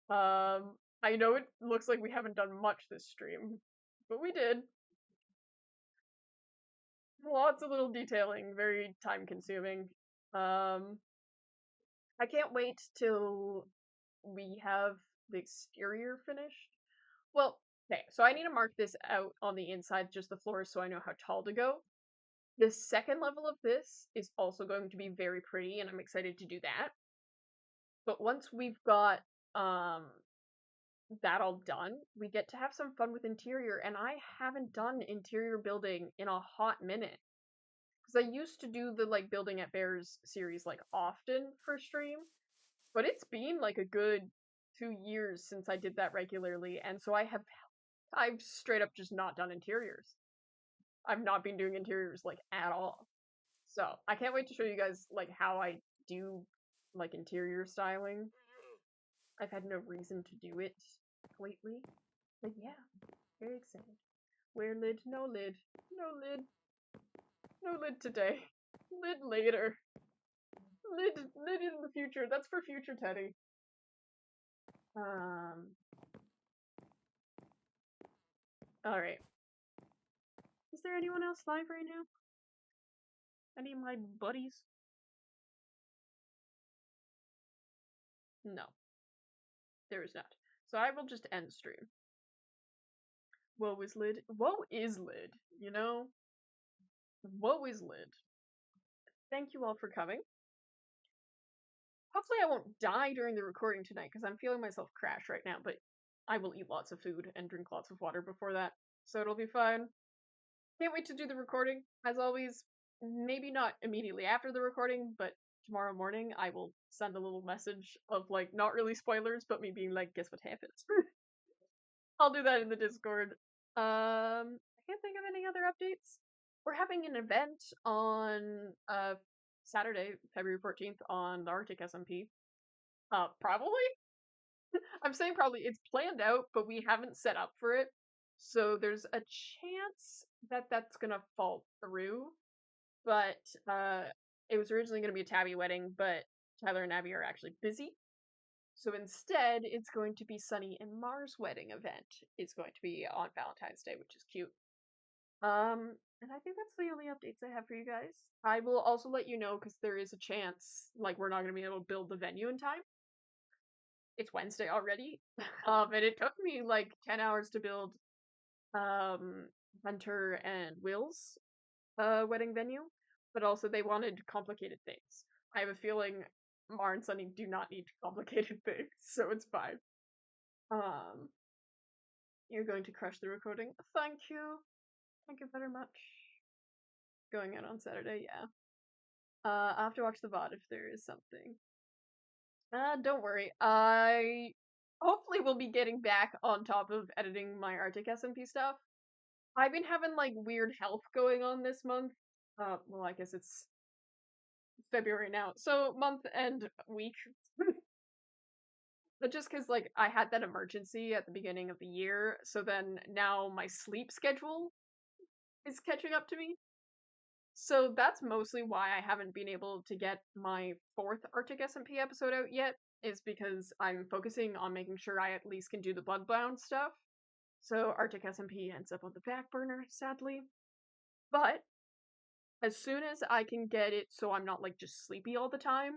I know it looks like we haven't done much this stream, but we did. Lots of little detailing, very time consuming. I can't wait till we have the exterior finished. Well, okay, so I need to mark this out on the inside, just the floors, so I know how tall to go. The second level of this is also going to be very pretty, and I'm excited to do that. But once we've got that all done, we get to have some fun with interior, and I haven't done interior building in a hot minute. Because I used to do the like building at Bears series like often for stream, but it's been like a good 2 years since I did that regularly, and so I've straight up just not done interiors. I've not been doing interiors like at all. So I can't wait to show you guys like how I do like interior styling. I've had no reason to do it lately. But yeah, very excited. Where lid? No lid. No lid. No lid today. Lid later. Lid in the future. That's for future Teddy. Alright. Is there anyone else live right now? Any of my buddies? No. There is not. So I will just end stream. Woe is lid. Woe is lid, you know? Woe is lid. Thank you all for coming. Hopefully I won't die during the recording tonight, because I'm feeling myself crash right now, but I will eat lots of food and drink lots of water before that, so it'll be fine. Can't wait to do the recording. As always, maybe not immediately after the recording, but tomorrow morning I will send a little message of, like, not really spoilers, but me being like, guess what happens? I'll do that in the Discord. I can't think of any other updates. We're having an event on Saturday, February 14th on the Arctic SMP. Probably? I'm saying probably. It's planned out, but we haven't set up for it. So there's a chance that that's gonna fall through. But it was originally gonna be a Tabby wedding, but Tyler and Abby are actually busy. So instead, it's going to be Sunny and Mars' wedding event. It's going to be on Valentine's Day, which is cute. And I think that's the only updates I have for you guys. I will also let you know, because there is a chance, like, we're not going to be able to build the venue in time. It's Wednesday already. And it took me, like, 10 hours to build, Hunter and Will's, wedding venue. But also, they wanted complicated things. I have a feeling Mar and Sunny do not need complicated things, so it's fine. You're going to crush the recording. Thank you. Thank you very much. Going out on Saturday, yeah. I'll have to watch the VOD if there is something. Don't worry. I hopefully will be getting back on top of editing my Arctic SMP stuff. I've been having like weird health going on this month. Well, I guess it's February now, so month and week. But just because like I had that emergency at the beginning of the year, so then now my sleep schedule is catching up to me. So that's mostly why I haven't been able to get my 4th Arctic SMP episode out yet, is because I'm focusing on making sure I at least can do the Bloodbound stuff. So Arctic SMP ends up on the back burner, sadly. But as soon as I can get it so I'm not like just sleepy all the time,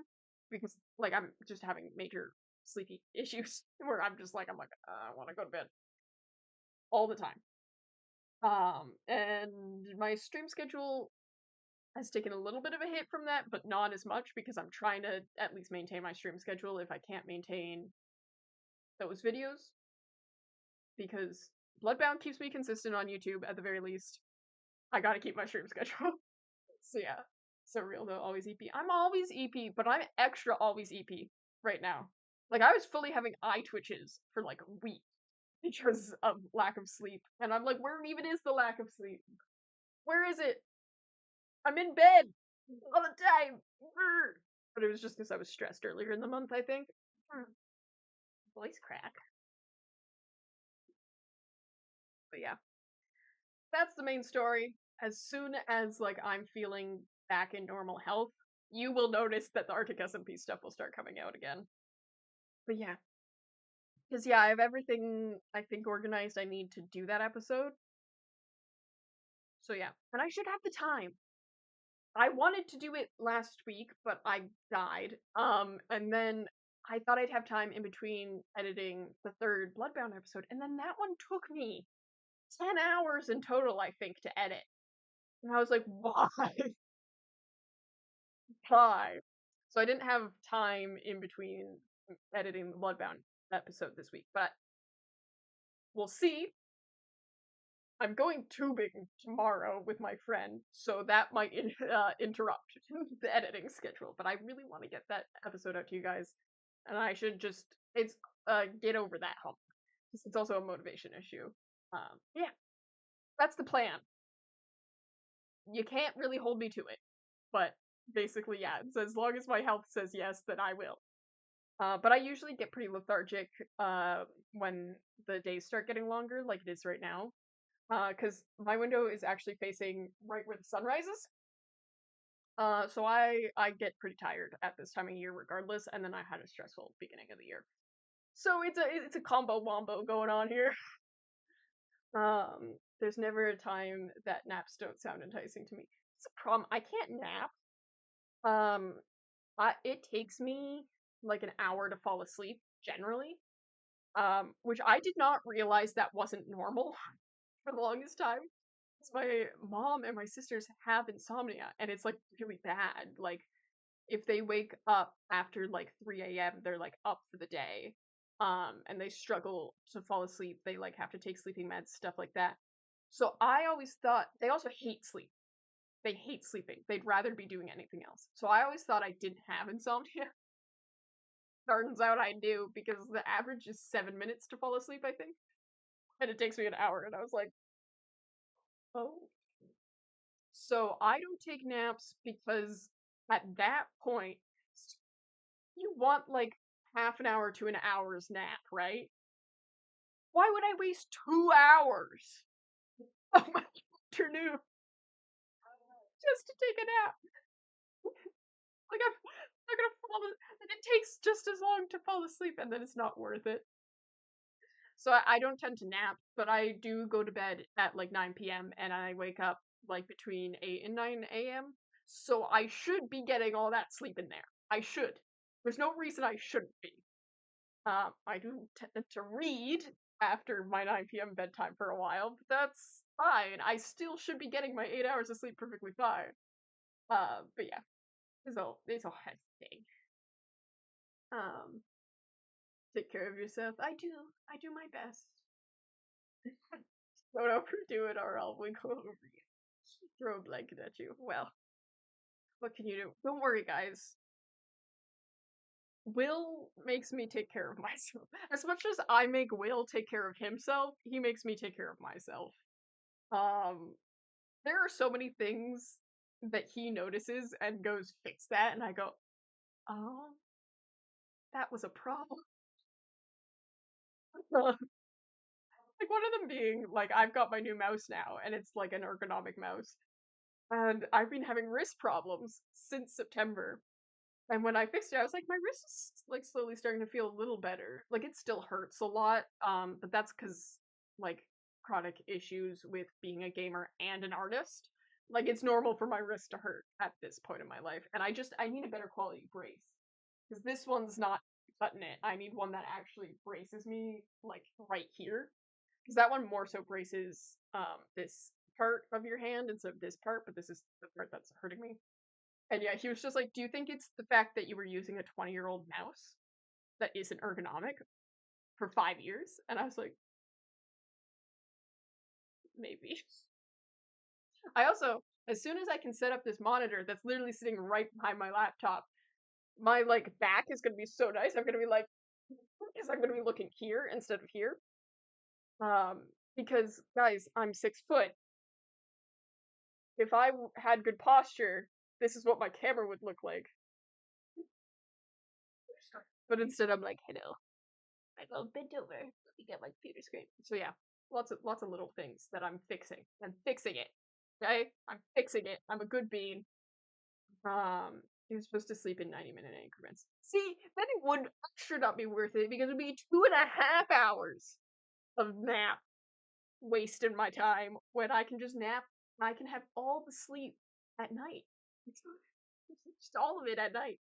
because like I'm just having major sleepy issues where I'm like, I want to go to bed all the time. And my stream schedule has taken a little bit of a hit from that, but not as much because I'm trying to at least maintain my stream schedule if I can't maintain those videos. Because Bloodbound keeps me consistent on YouTube at the very least. I gotta keep my stream schedule. So yeah. So real though, always EP. I'm always EP, but I'm extra always EP right now. Like I was fully having eye twitches for like a week because of lack of sleep. And I'm like, where even is the lack of sleep? Where is it? I'm in bed all the time. But it was just because I was stressed earlier in the month, I think. Voice crack. But yeah, that's the main story. As soon as like I'm feeling back in normal health, you will notice that the Arctic SMP stuff will start coming out again. But yeah, because yeah, I have everything I think organized I need to do that episode. So yeah, and I should have the time. I wanted to do it last week, but I died. And then I thought I'd have time in between editing the third Bloodbound episode, and then that one took me 10 hours in total, I think, to edit. And I was like, why? Why? So I didn't have time in between editing the Bloodbound episode this week, but we'll see. I'm going tubing tomorrow with my friend, so that might interrupt the editing schedule. But I really want to get that episode out to you guys, and I should just get over that hump because it's also a motivation issue. Yeah, that's the plan. You can't really hold me to it, but basically, yeah. It's as long as my health says yes, then I will. But I usually get pretty lethargic when the days start getting longer, like it is right now. Because my window is actually facing right where the sun rises. So I get pretty tired at this time of year regardless, and then I had a stressful beginning of the year. So it's a combo wombo going on here. There's never a time that naps don't sound enticing to me. It's a problem. I can't nap. Um, it takes me like an hour to fall asleep generally. Which I did not realize that wasn't normal for the longest time. My mom and my sisters have insomnia, and it's like really bad. Like if they wake up after like 3 a.m., they're like up for the day. And they struggle to fall asleep. They like have to take sleeping meds, stuff like that. So I always thought they also hate sleep. They hate sleeping. They'd rather be doing anything else. So I always thought I didn't have insomnia. Turns out I do because the average is 7 minutes to fall asleep, I think. And it takes me an hour. And I was like, oh. So I don't take naps because at that point, you want like half an hour to an hour's nap, right? Why would I waste 2 hours of my afternoon just to take a nap? Like I'm not gonna fall. And it takes just as long to fall asleep, and then it's not worth it. So I don't tend to nap, but I do go to bed at like 9 p.m. and I wake up like between 8 and 9 a.m. So I should be getting all that sleep in there. I should. There's no reason I shouldn't be. I do tend to read after my 9 p.m. bedtime for a while, but that's fine. I still should be getting my 8 hours of sleep perfectly fine. But yeah, it's a head thing. Um, take care of yourself. I do my best. Don't overdo it or I'll wiggle over you. Throw a blanket at you. Well, what can you do? Don't worry, guys. Will makes me take care of myself. As much as I make Will take care of himself, he makes me take care of myself. Um, there are so many things that he notices and goes, fix that, and I go, oh, that was a problem. Like one of them being like I've got my new mouse now and it's like an ergonomic mouse. And I've been having wrist problems since September. And when I fixed it, I was like, my wrist is like slowly starting to feel a little better. Like it still hurts a lot, but that's because like chronic issues with being a gamer and an artist. Like it's normal for my wrist to hurt at this point in my life, and I need a better quality brace because this one's not cutting it. I need one that actually braces me like right here because that one more so braces this part of your hand instead of this part, but this is the part that's hurting me. And yeah, he was just like, "Do you think it's the fact that you were using a 20-year-old mouse that isn't ergonomic for 5 years?" And I was like, maybe. I also, as soon as I can set up this monitor that's literally sitting right behind my laptop, my like back is gonna be so nice. I'm gonna be like, because I'm gonna be looking here instead of here. Um, because guys, I'm 6 foot. If I had good posture, this is what my camera would look like. But instead, I'm like, hello, I go bent over. Let me get my computer screen. So yeah, lots of little things that I'm fixing. I'm fixing it. Okay, I'm fixing it. I'm a good bean. He was supposed to sleep in 90-minute increments. See, then it would sure not be worth it because it would be 2.5 hours of nap wasting my time when I can just nap. I can have all the sleep at night. Just all of it at night.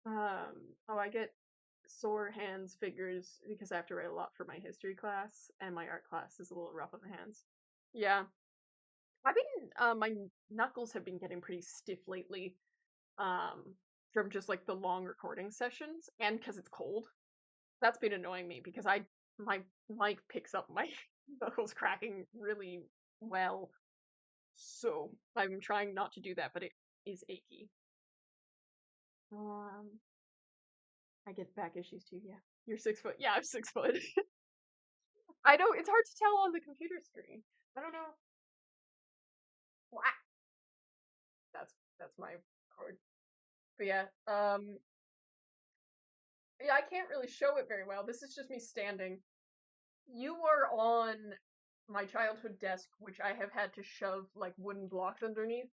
Oh, I get sore hands figures because I have to write a lot for my history class, and my art class is a little rough on the hands. Yeah. I've been, my knuckles have been getting pretty stiff lately, from just like the long recording sessions, and because it's cold. That's been annoying me because my mic picks up my knuckles cracking really well, so I'm trying not to do that, but it is achy. I get back issues too, yeah. You're 6 foot. Yeah, I'm 6 foot. I know, it's hard to tell on the computer screen. I don't know. Wah! That's my cord. But yeah, yeah, I can't really show it very well. This is just me standing. You are on my childhood desk, which I have had to shove like wooden blocks underneath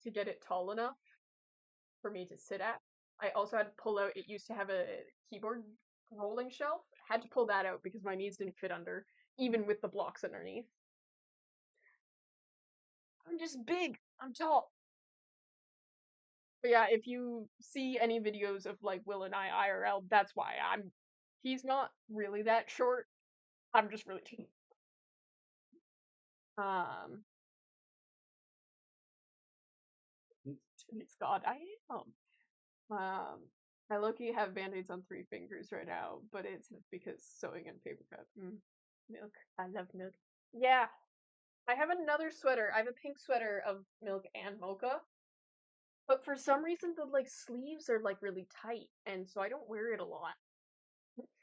to get it tall enough for me to sit at. I also had to pull out, it used to have a keyboard rolling shelf. I had to pull that out because my knees didn't fit under, even with the blocks underneath. I'm just big. I'm tall. But yeah, if you see any videos of like Will and I IRL, that's why he's not really that short. I'm just really tall. Um It's God, I am. I low-key have band-aids on 3 fingers right now, but it's because sewing and paper cut. Milk. I love milk. Yeah. I have another sweater. I have a pink sweater of milk and mocha. But for some reason the like sleeves are like really tight, and so I don't wear it a lot.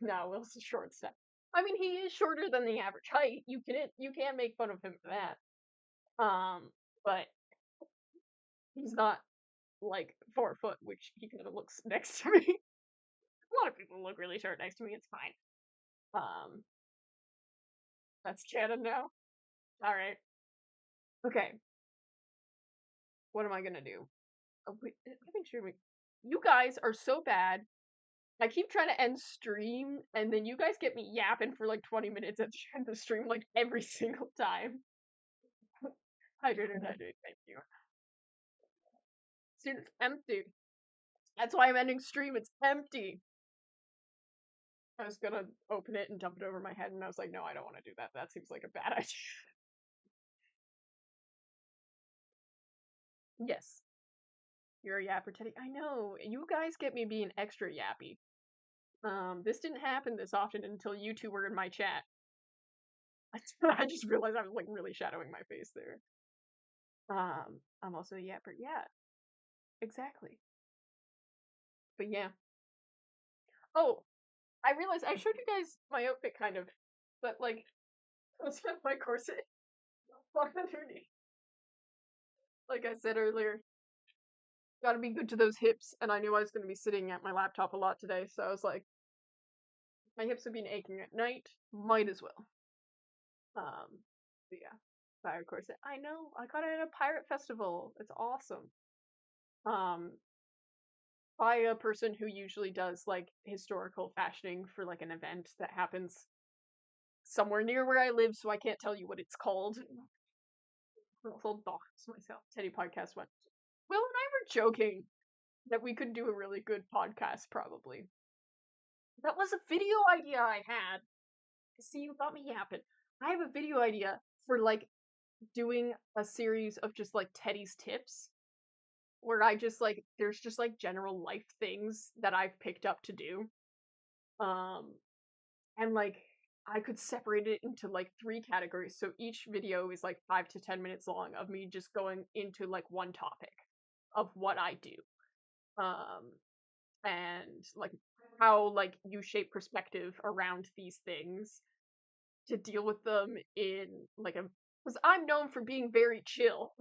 No, Will's a short step. I mean, he is shorter than the average height. You can make fun of him for that. But he's not like 4 foot, which he kind of looks next to me. A lot of people look really short next to me. It's fine. Um, that's canon now. All right. Okay. What am I gonna do? Oh, wait, making sure you guys are so bad. I keep trying to end stream, and then you guys get me yapping for like 20 minutes at the end of the stream, like every single time. Hydrated, thank you. See, it's empty. That's why I'm ending stream. It's empty. I was gonna open it and dump it over my head, and I was like, no, I don't want to do that. That seems like a bad idea. Yes, you're a yapper, Teddy. I know. You guys get me being extra yappy. This didn't happen this often until you two were in my chat. I just realized I was like really shadowing my face there. I'm also a yapper. Yeah, exactly. But yeah. Oh, I realized I showed you guys my outfit kind of, but like, let's have my corset underneath. Like I said earlier, gotta be good to those hips, and I knew I was gonna be sitting at my laptop a lot today, so I was like, my hips have been aching at night, might as well. But yeah, fire corset. I know, I got it at a pirate festival. It's awesome. Um, by a person who usually does like historical fashioning for like an event that happens somewhere near where I live, so I can't tell you what it's called. I'll dox myself. Teddy Podcast went. Will and I were joking that we could do a really good podcast, probably. That was a video idea I had. See, you got me yapping. I have a video idea for like doing a series of just like Teddy's tips where I just like there's just like general life things that I've picked up to do. Um and like I could separate it into like three categories. So each video is like 5 to 10 minutes long of me just going into like one topic of what I do. Um and like how like you shape perspective around these things to deal with them in like a because I'm known for being very chill.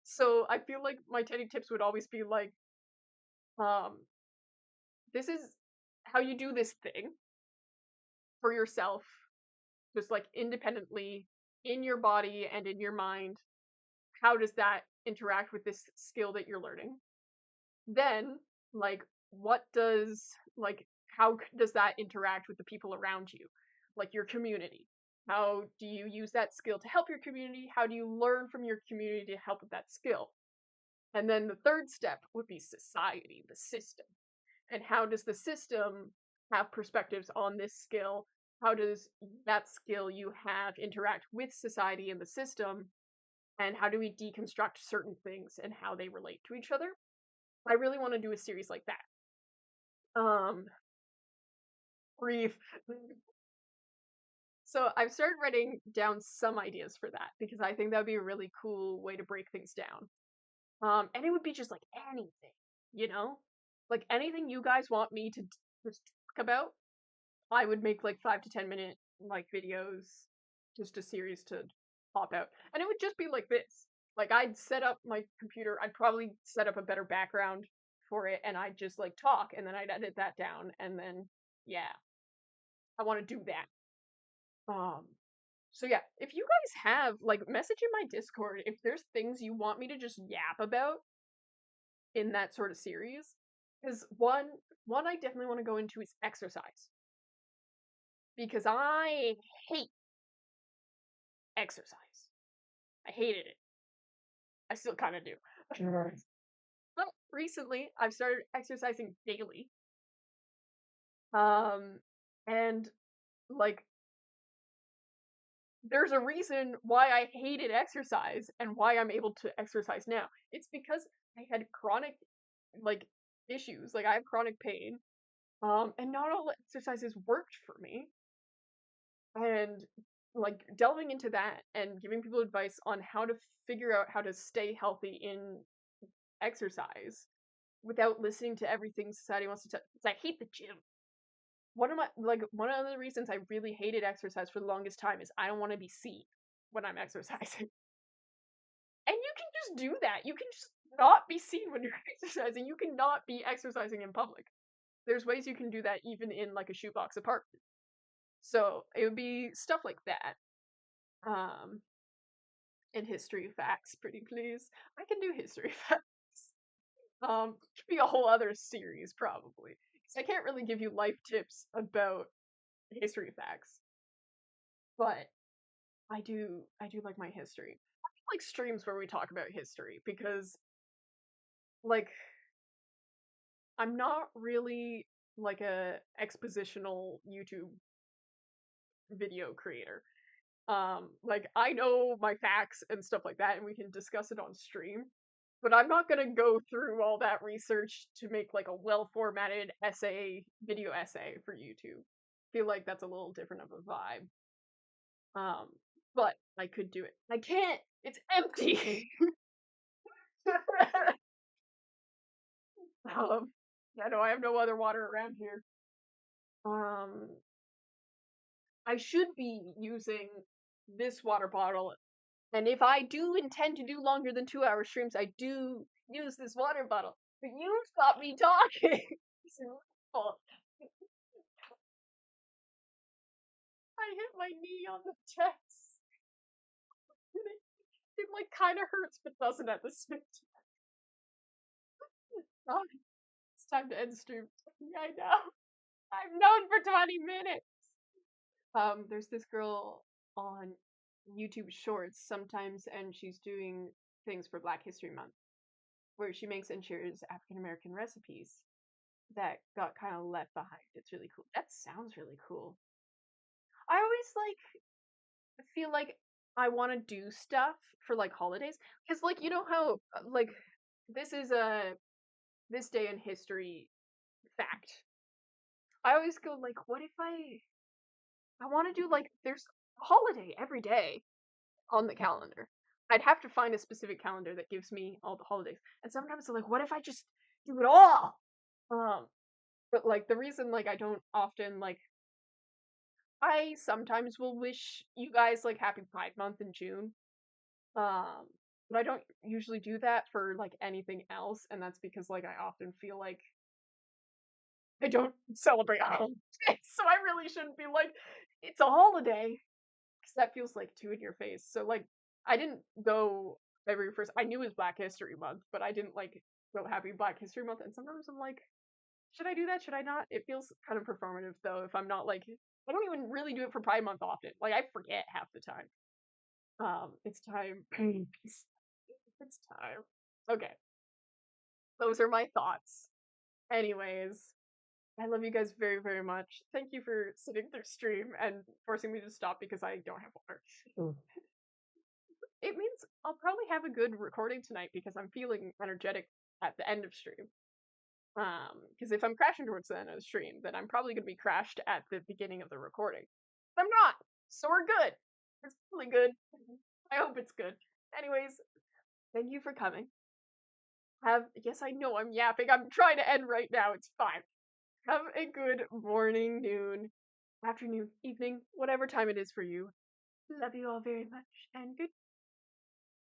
So I feel like my Teddy tips would always be like, um, this is how you do this thing for yourself, just like independently in your body and in your mind. How does that interact with this skill that you're learning? Then, like, what does like how does that interact with the people around you, like your community? How do you use that skill to help your community? How do you learn from your community to help with that skill? And then the third step would be society, the system. And how does the system have perspectives on this skill? How does that skill you have interact with society and the system? And how do we deconstruct certain things and how they relate to each other? I really want to do a series like that. Brief. So I've started writing down some ideas for that because I think that would be a really cool way to break things down. And it would be just like anything, you know? Like anything you guys want me to just talk about, I would make like 5 to 10 minute like videos, just a series to pop out. And it would just be like this. Like I'd set up my computer, I'd probably set up a better background for it, and I'd just like talk, and then I'd edit that down, and then yeah, I want to do that. Um, so yeah, if you guys have like message in my Discord if there's things you want me to just yap about in that sort of series. Because one I definitely want to go into is exercise. Because I hate exercise. I hated it. I still kind of do. But recently I've started exercising daily. Um and like there's a reason why I hated exercise and why I'm able to exercise now. It's because I had chronic like issues. Like I have chronic pain. And not all exercises worked for me. And like delving into that and giving people advice on how to figure out how to stay healthy in exercise without listening to everything society wants to tell. Because I hate the gym. One of the reasons I really hated exercise for the longest time is I don't want to be seen when I'm exercising. And you can just do that. You can just not be seen when you're exercising. You cannot be exercising in public. There's ways you can do that even in like a shoebox apartment. So it would be stuff like that. Um, and history facts, pretty please. I can do history facts. Could be a whole other series probably. Because I can't really give you life tips about history facts, but I do like my history. I like streams where we talk about history because like I'm not really like a expositional YouTube video creator. Like I know my facts and stuff like that and we can discuss it on stream, but I'm not gonna go through all that research to make like a well formatted video essay for YouTube. Feel like that's a little different of a vibe. Um, but I could do it. I can't. It's empty. Yeah, no, I have no other water around here. Um, I should be using this water bottle. And if I do intend to do longer than 2 hour streams, I do use this water bottle. But you stop me talking. It's awful. I hit my knee on the chest. It like kind of hurts, but doesn't at the same time. It's time to end stream. Yeah, I know. I'm known for 20 minutes. There's this girl on YouTube Shorts sometimes, and she's doing things for Black History Month, where she makes and shares African American recipes that got kind of left behind. It's really cool. That sounds really cool. I feel like I want to do stuff for like holidays because like you know how like this is a this day in history fact. I always go like, what if I want to do like there's a holiday every day on the calendar. I'd have to find a specific calendar that gives me all the holidays. And sometimes I'm like, what if I just do it all? Um, but like the reason like I don't often like I sometimes will wish you guys like happy Pride Month in June. Um, but I don't usually do that for like anything else, and that's because like I often feel like I don't celebrate holidays, so I really shouldn't be like it's a holiday because that feels like too in your face. So like I didn't go every first. I knew it was Black History Month, but I didn't like go Happy Black History Month. And sometimes I'm like, should I do that? Should I not? It feels kind of performative though if I'm not like I don't even really do it for Pride Month often. Like I forget half the time. It's time. It's time. Okay, those are my thoughts. Anyways, I love you guys very, very much. Thank you for sitting through stream and forcing me to stop because I don't have water. Mm. It means I'll probably have a good recording tonight because I'm feeling energetic at the end of stream. Because if I'm crashing towards the end of the stream, then I'm probably going to be crashed at the beginning of the recording. But I'm not, so we're good. It's really good. I hope it's good. Anyways, thank you for coming. Yes, I know I'm yapping. I'm trying to end right now. It's fine. Have a good morning, noon, afternoon, evening, whatever time it is for you. Love you all very much, and good